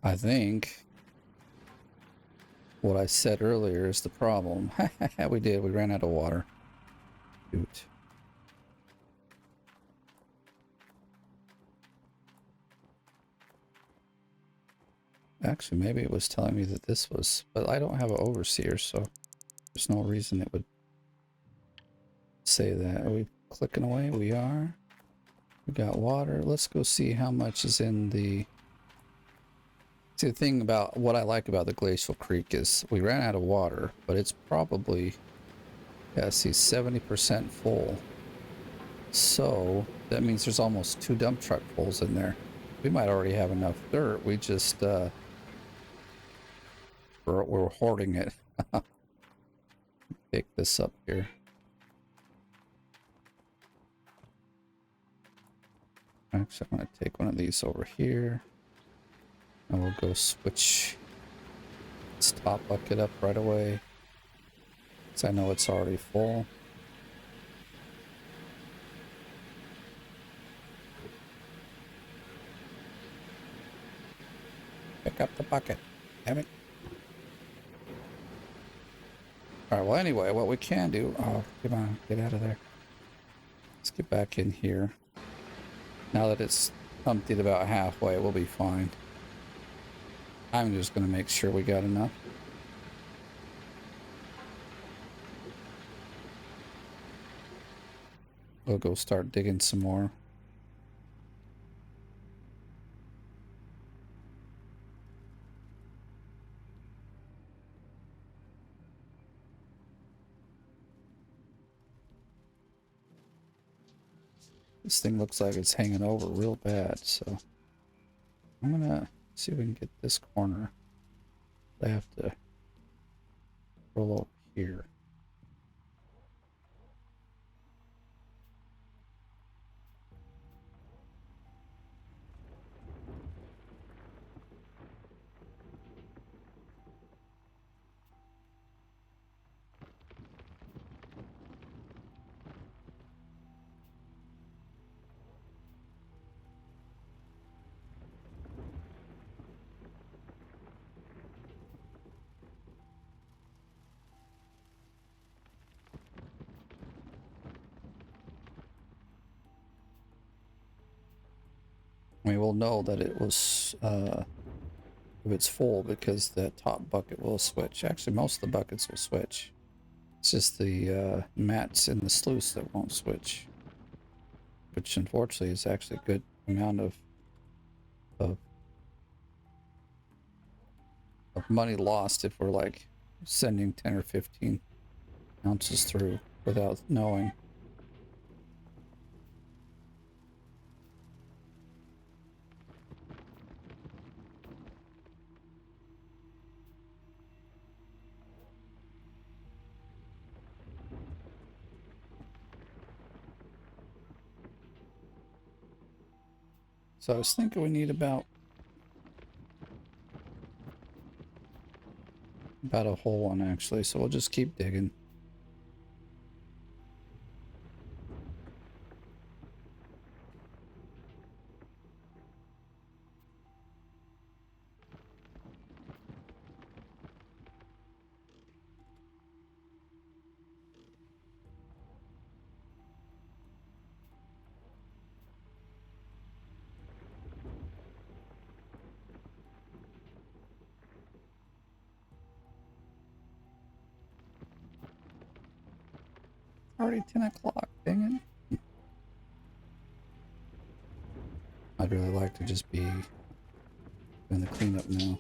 I think what I said earlier is the problem. We did. We ran out of water. Shoot. Actually, maybe it was telling me that this was... But I don't have an overseer, so there's no reason it would say that. Are we clicking away? We are. We got water. Let's go see how much is in the... See, the thing about what I like about the Glacial Creek is we ran out of water, but it's probably... Yeah, see, 70% full. So that means there's almost 2 dump truck fulls in there. We might already have enough dirt. We just we're hoarding it. Pick this up here. Actually, I'm going to take one of these over here. And we'll go switch this top bucket up right away. Because I know it's already full. Pick up the bucket. Damn it. Alright, well anyway, what we can do... Oh, come on, get out of there. Let's get back in here. Now that it's emptied about halfway, we'll be fine. I'm just going to make sure we got enough. We'll go start digging some more. This thing looks like it's hanging over real bad, so I'm gonna see if we can get this corner. I have to roll over here. We will know that it was if it's full, because the top bucket will switch. Actually, most of the buckets will switch. It's just the mats in the sluice that won't switch, which unfortunately is actually a good amount of, of money lost if we're like sending 10 or 15 ounces through without knowing. So I was thinking we need about a whole one actually, so we'll just keep digging. Already 10 o'clock, dang it. I'd really like to just be doing the cleanup now.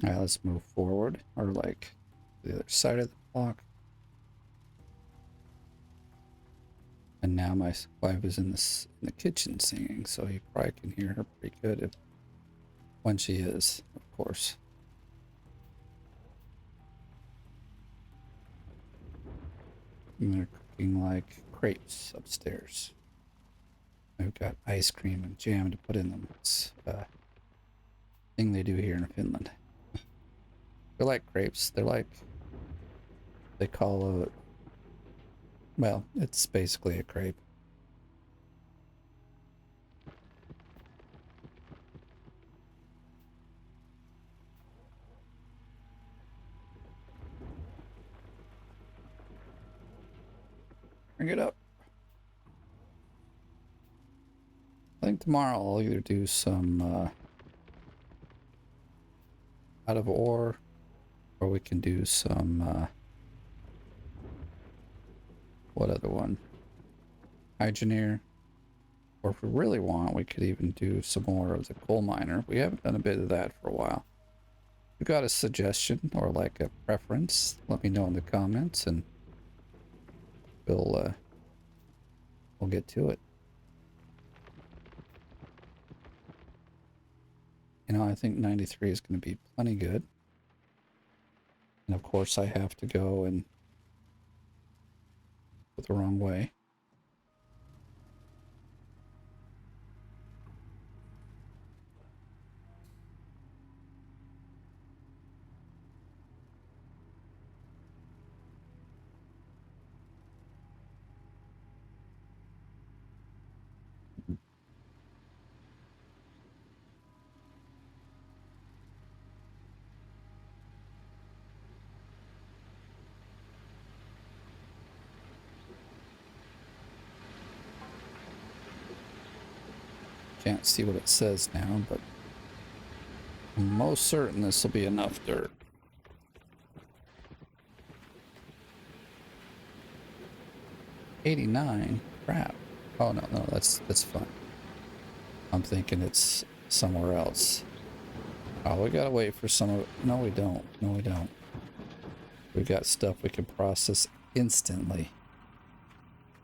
Alright, let's move forward, or like the other side of the block. And now my wife is in the kitchen singing, so you probably can hear her pretty good when she is, of course. And they're cooking like crepes upstairs. I've got ice cream and jam to put in them. It's a thing they do here in Finland. They're like crepes. They're like, they call it, well, it's basically a crepe. Bring it up. I think tomorrow I'll either do some out of ore, or we can do some what other one? Engineer. Or if we really want, we could even do some more of the coal miner. We haven't done a bit of that for a while. If you got a suggestion or like a preference, let me know in the comments and we'll get to it. You know, I think 93 is going to be plenty good. And of course I have to go and go the wrong way. Can't see what it says now, but I'm most certain this will be enough dirt. $89? Crap. Oh no, that's fine. I'm thinking it's somewhere else. Oh, we gotta wait for some of it. No, we don't. No, we don't. We got stuff we can process instantly.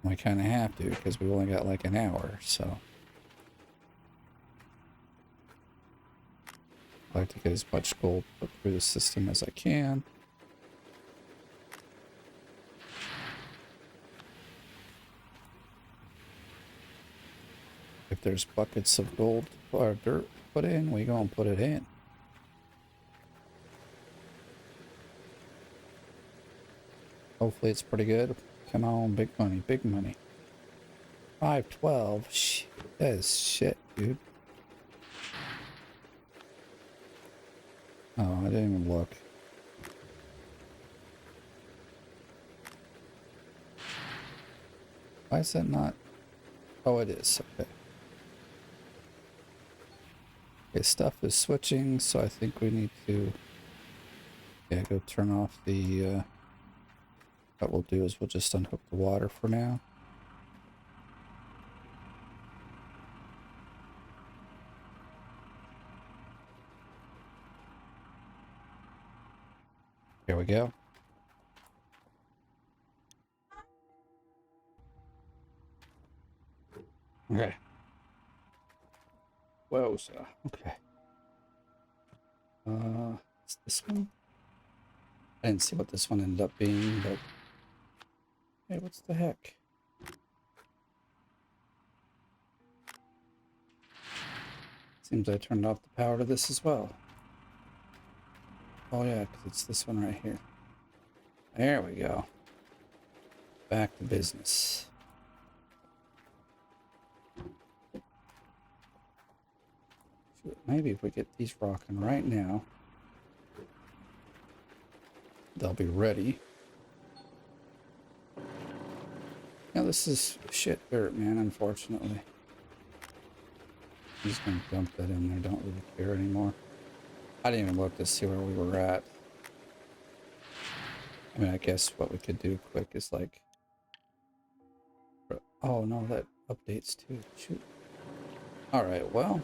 We kind of have to because we only got like an hour, so. I like to get as much gold put through the system as I can. If there's buckets of gold or dirt put in, we gonna put it in. Hopefully it's pretty good. Come on, big money, big money. 512. Shit, that is shit, dude. Oh, I didn't even look. Why is that not? Oh, it is. Okay. Okay, stuff is switching, so I think we need to, yeah, go turn off the, what we'll do is we'll just unhook the water for now. Here we go. Okay. Whoa, so, okay. It's this one? I didn't see what this one ended up being, but hey, what's the heck? Seems I turned off the power to this as well. Oh yeah, because it's this one right here. There we go. Back to business. Maybe if we get these rocking right now, they'll be ready. Now this is shit dirt, man, unfortunately. I'm just gonna dump that in there, don't really care anymore. I didn't even look to see where we were at. I mean, I guess what we could do quick is like... Oh no, that updates too. Shoot. Alright, well...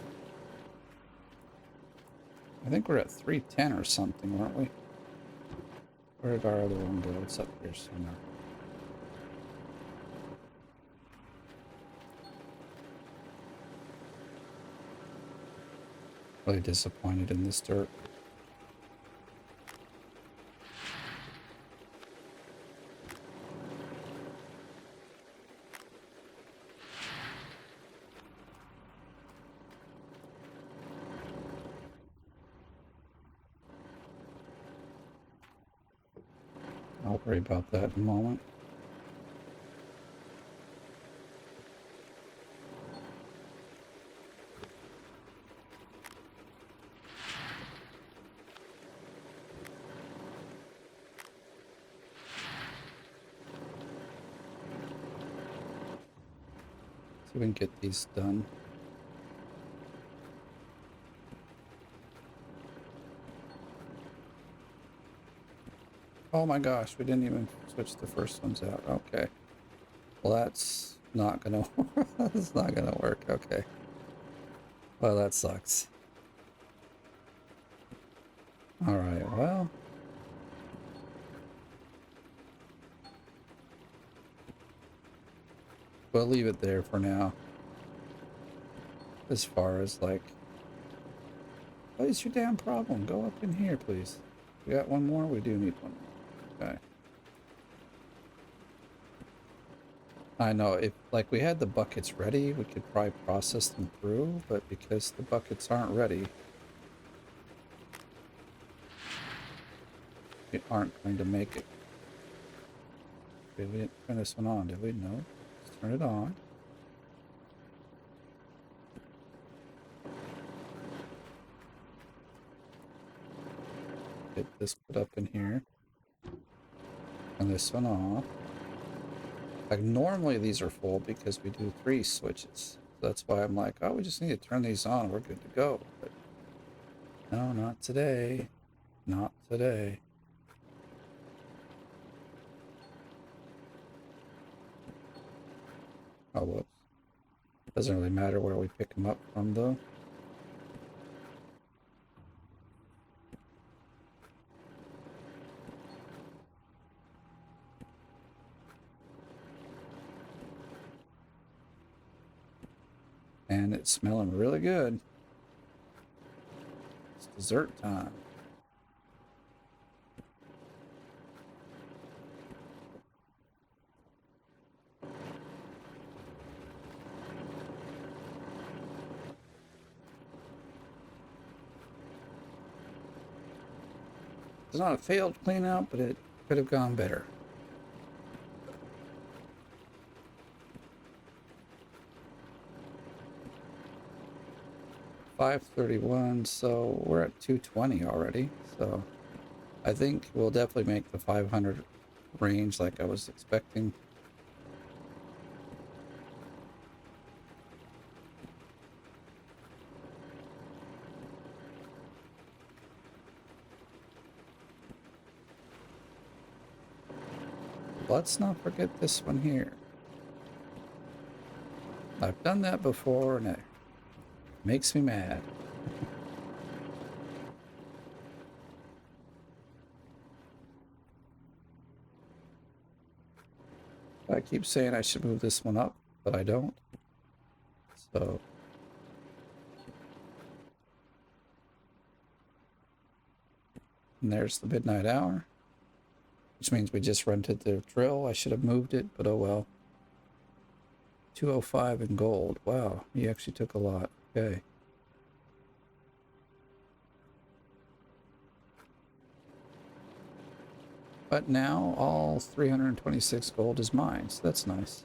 I think we're at 310 or something, weren't we? Where did our other one go? It's up here somewhere. Really disappointed in this dirt. I'll worry about that in a moment. See if we can get these done. Oh my gosh, we didn't even switch the first ones out. Okay. Well, that's not gonna that's not gonna work. Okay. Well, that sucks. Alright, well. We'll leave it there for now. As far as like, what is your damn problem? Go up in here, please. We got one more? We do need one more. Okay. I know, if like we had the buckets ready, we could probably process them through, but because the buckets aren't ready, we aren't going to make it. Okay, we didn't turn this one on, did we? No. Let's turn it on. Get this put up in here. Turn this one off. Like normally these are full because we do 3 switches. That's why I'm like, oh, we just need to turn these on. We're good to go. But no, not today. Not today. Oh, whoops. Doesn't really matter where we pick them up from, though. And it's smelling really good. It's dessert time. It's not a failed clean out, but it could have gone better. $531, so we're at 220 already. So I think we'll definitely make the 500 range like I was expecting. Let's not forget this one here. I've done that before and it makes me mad. I keep saying I should move this one up, but I don't. So and there's the midnight hour, which means we just rented the drill. I should have moved it, but oh well. 205 in gold. Wow, he actually took a lot. Okay. But now all 326 gold is mine, so that's nice.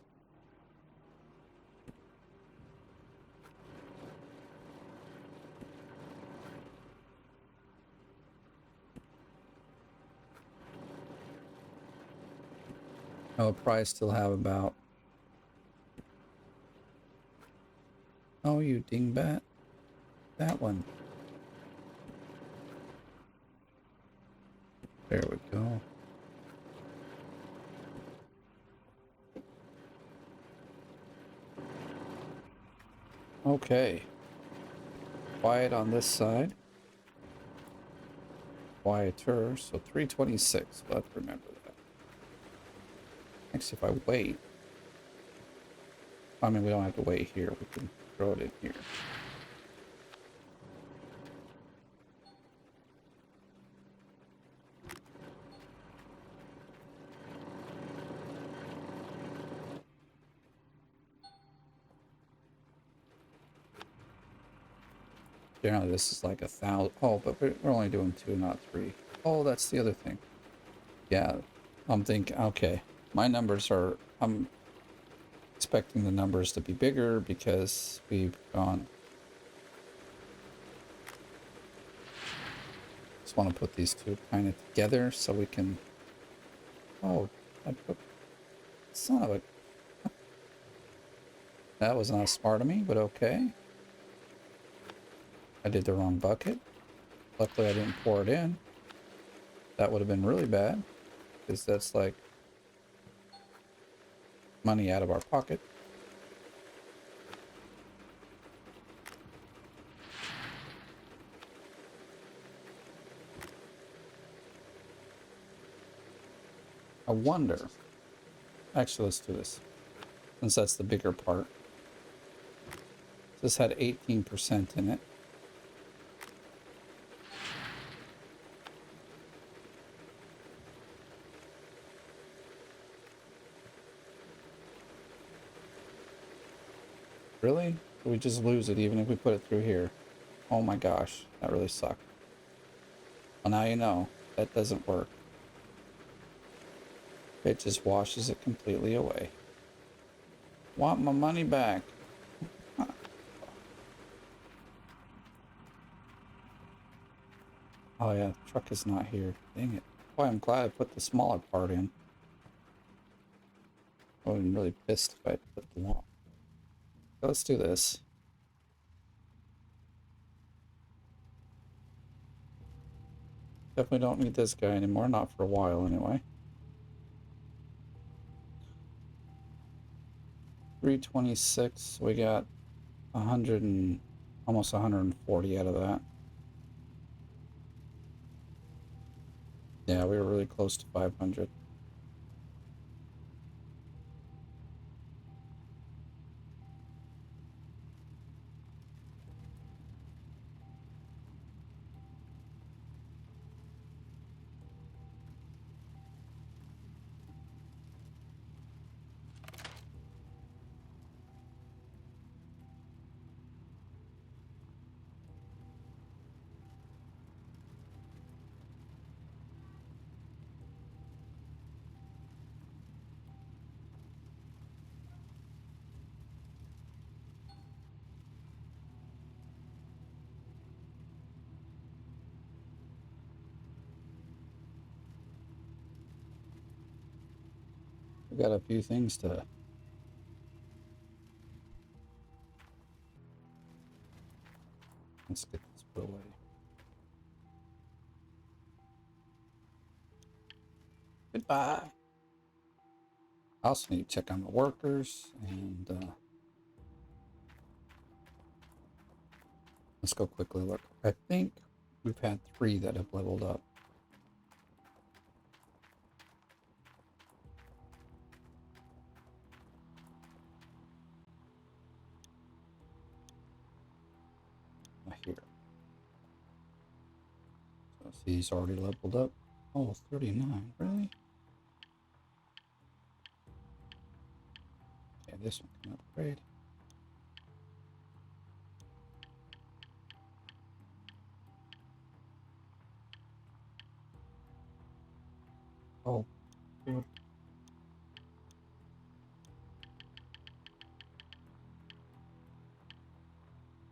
I'll probably still have about... Oh, you dingbat. That one. There we go. Okay. Quiet on this side. Quieter, so 326. We'll have to remember that. Actually, if I wait... I mean, we don't have to wait here. We can throw it in here. Generally, this is like 1,000. Oh, but we're only doing 2, not 3. Oh, that's the other thing. Yeah, I'm thinking, okay, my numbers are, I'm expecting the numbers to be bigger because we've gone. Just want to put these two kind of together so we can, oh, I put, son of a, that was not smart of me, but okay. I did the wrong bucket. Luckily I didn't pour it in. That would have been really bad because that's like money out of our pocket. I wonder, actually let's do this since that's the bigger part. This had 18% in it. Really? We just lose it even if we put it through here. Oh my gosh, that really sucked. Well, now you know, that doesn't work. It just washes it completely away. Want my money back. Oh yeah, the truck is not here. Dang it. Boy, I'm glad I put the smaller part in. I would have been really pissed if I put the long. So let's do this. Definitely don't need this guy anymore, not for a while anyway. 326, we got 100 and almost 140 out of that. Yeah, we were really close to 500. We got a few things to. Let's get this put away. Goodbye. I also need to check on the workers and let's go quickly look. I think we've had 3 that have leveled up. Here. So see, he's already leveled up. Oh, 39, really? Yeah, this one can upgrade. Oh, good.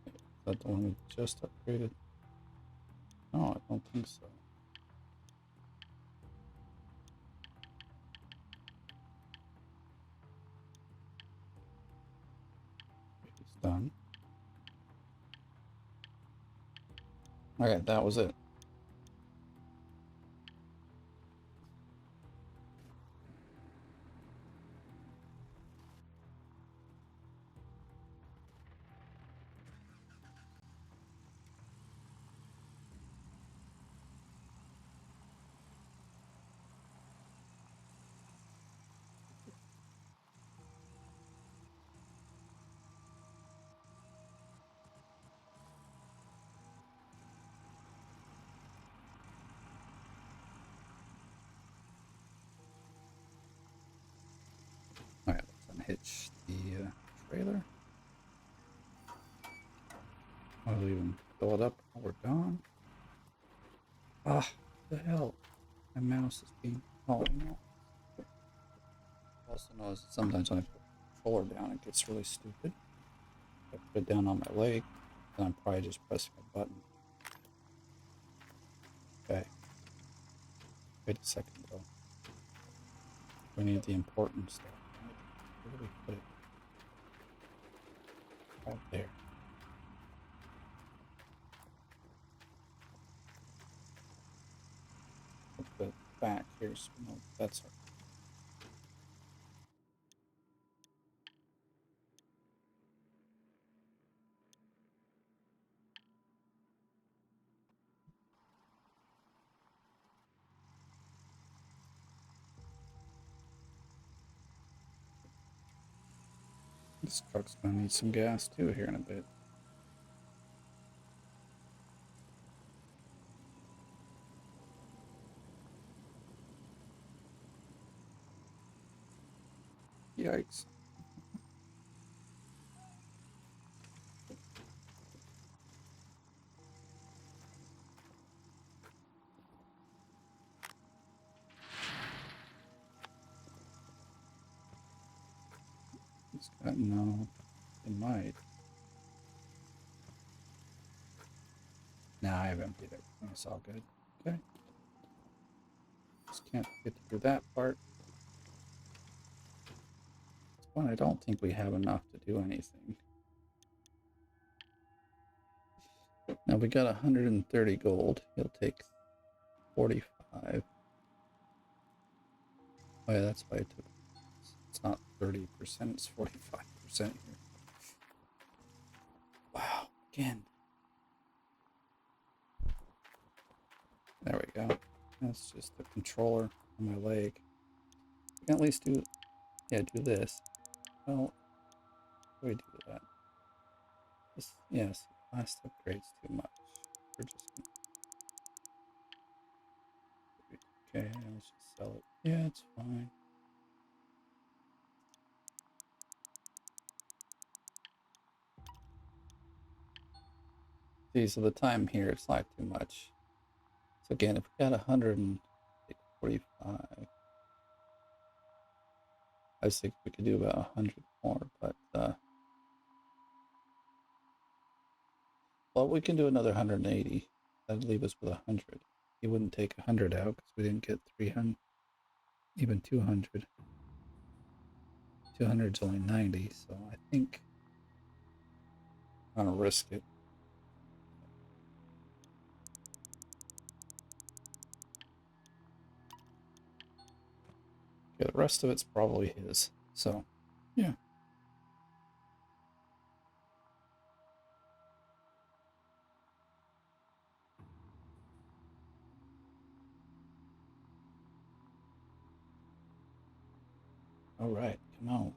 Is that the one we just upgraded? No, I don't think so. It's done. Okay, that was it. All right, let's unhitch the trailer. I'll even fill it up while we're gone. Ah, the hell. My mouse is being. Oh no. Also notice that sometimes when I put the controller down, it gets really stupid. If I put it down on my leg, then I'm probably just pressing a button. Okay. Wait a second though. We need the important stuff. Where do we put it? Right there. Put it back here so we know that's our. This truck's gonna need some gas too here in a bit. Yikes. It's got no. It might. Nah, I've emptied everything. It's all good. Okay. Just can't get through that part. It's one I don't think we have enough to do anything. Now we got 130 gold. He'll take 45. Oh yeah, that's why it took. It's not 30%, it's 45% here. Wow, again. There we go. That's just the controller on my leg. You can at least do, yeah, do this. Well, how do we do that? This, yes, last upgrade's too much. We're just gonna, okay, let's just sell it. Yeah, it's fine. See, so the time here, it's not too much. So again, if we got 145, I was thinking we could do about 100 more, but well, we can do another 180. That'd leave us with 100. You wouldn't take 100 out because we didn't get 300, even 200. 200 is only 90, so I think I'm gonna risk it. Okay, the rest of it's probably his. So, yeah. All right, come on.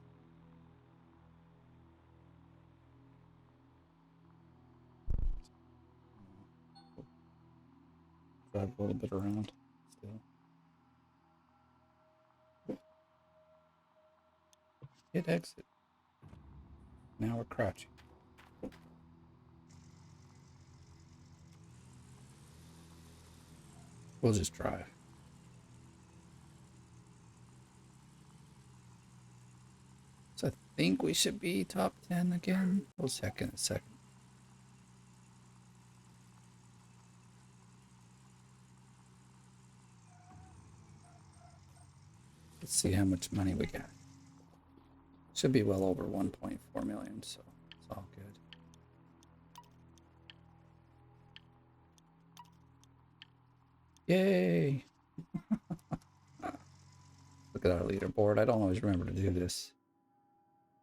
Drive a little bit around still. Hit exit. Now we're crouching. We'll just drive. So I think we should be top 10 again. We'll check in a second. Let's see how much money we got. Should be well over 1.4 million, so it's all good. Yay! Look at our leaderboard. I don't always remember to do this.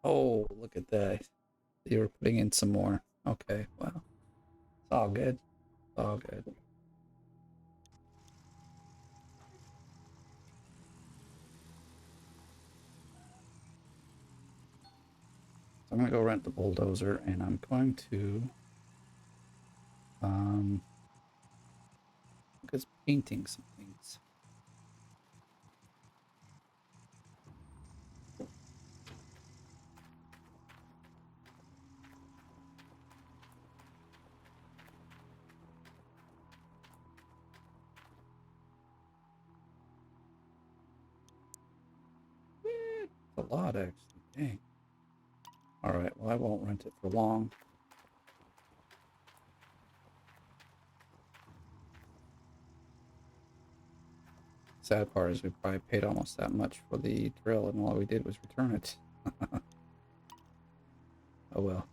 Oh, look at that. You were putting in some more. Okay, well, it's all good. It's all good. So I'm gonna go rent the bulldozer, and I'm going to look at painting some things. It's a lot, actually. Dang. All right. Well, I won't rent it for long. Sad part is we probably paid almost that much for the drill, and all we did was return it. Oh well.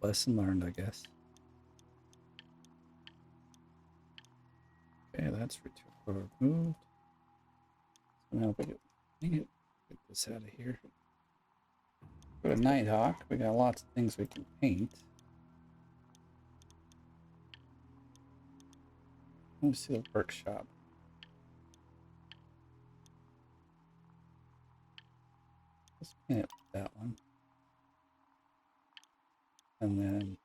Lesson learned, I guess. Okay, that's removed. So now we get this out of here. Go to Nighthawk. We got lots of things we can paint. Let me see the workshop. Let's paint it with that one. And then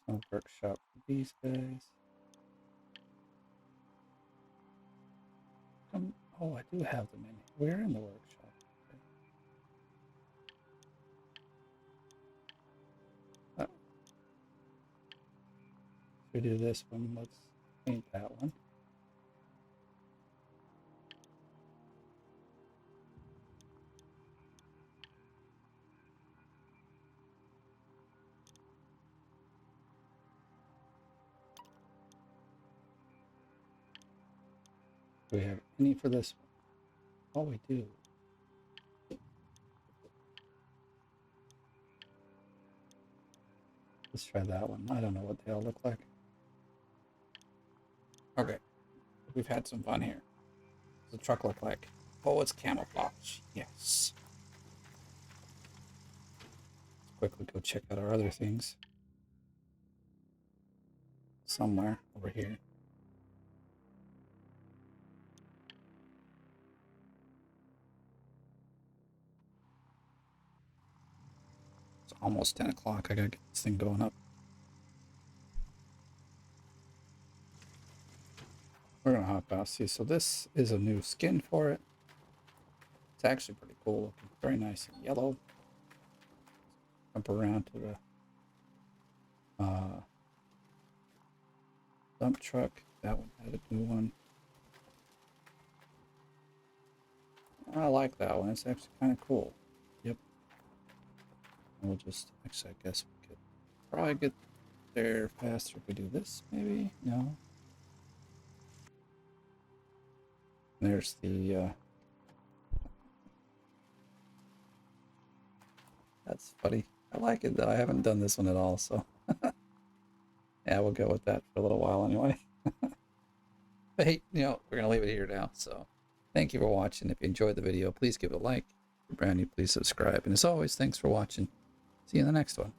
some workshop for these guys. Oh, I do have them in. Where in the workshop? Oh. We do this one. Let's paint that one. Do we have any for this one? Oh, we do. Let's try that one. I don't know what they all look like. Okay. We've had some fun here. What's the truck look like? Oh, it's camouflage. Yes. Let's quickly go check out our other things. Somewhere over here. It's almost 10 o'clock. I gotta get this thing going up. We're gonna hop out. See, so this is a new skin for it. It's actually pretty cool looking. Very nice and yellow. Jump around to the dump truck. That one had a new one. I like that one. It's actually kind of cool. Yep. We'll just, actually, I guess we could probably get there faster if we do this, maybe? No. There's the That's funny. I like it though. I haven't done this one at all, so yeah, we'll go with that for a little while anyway. But hey, we're gonna leave it here now. So thank you for watching. If you enjoyed the video, please give it a like. If you're brand new, please subscribe. And as always, thanks for watching. See you in the next one.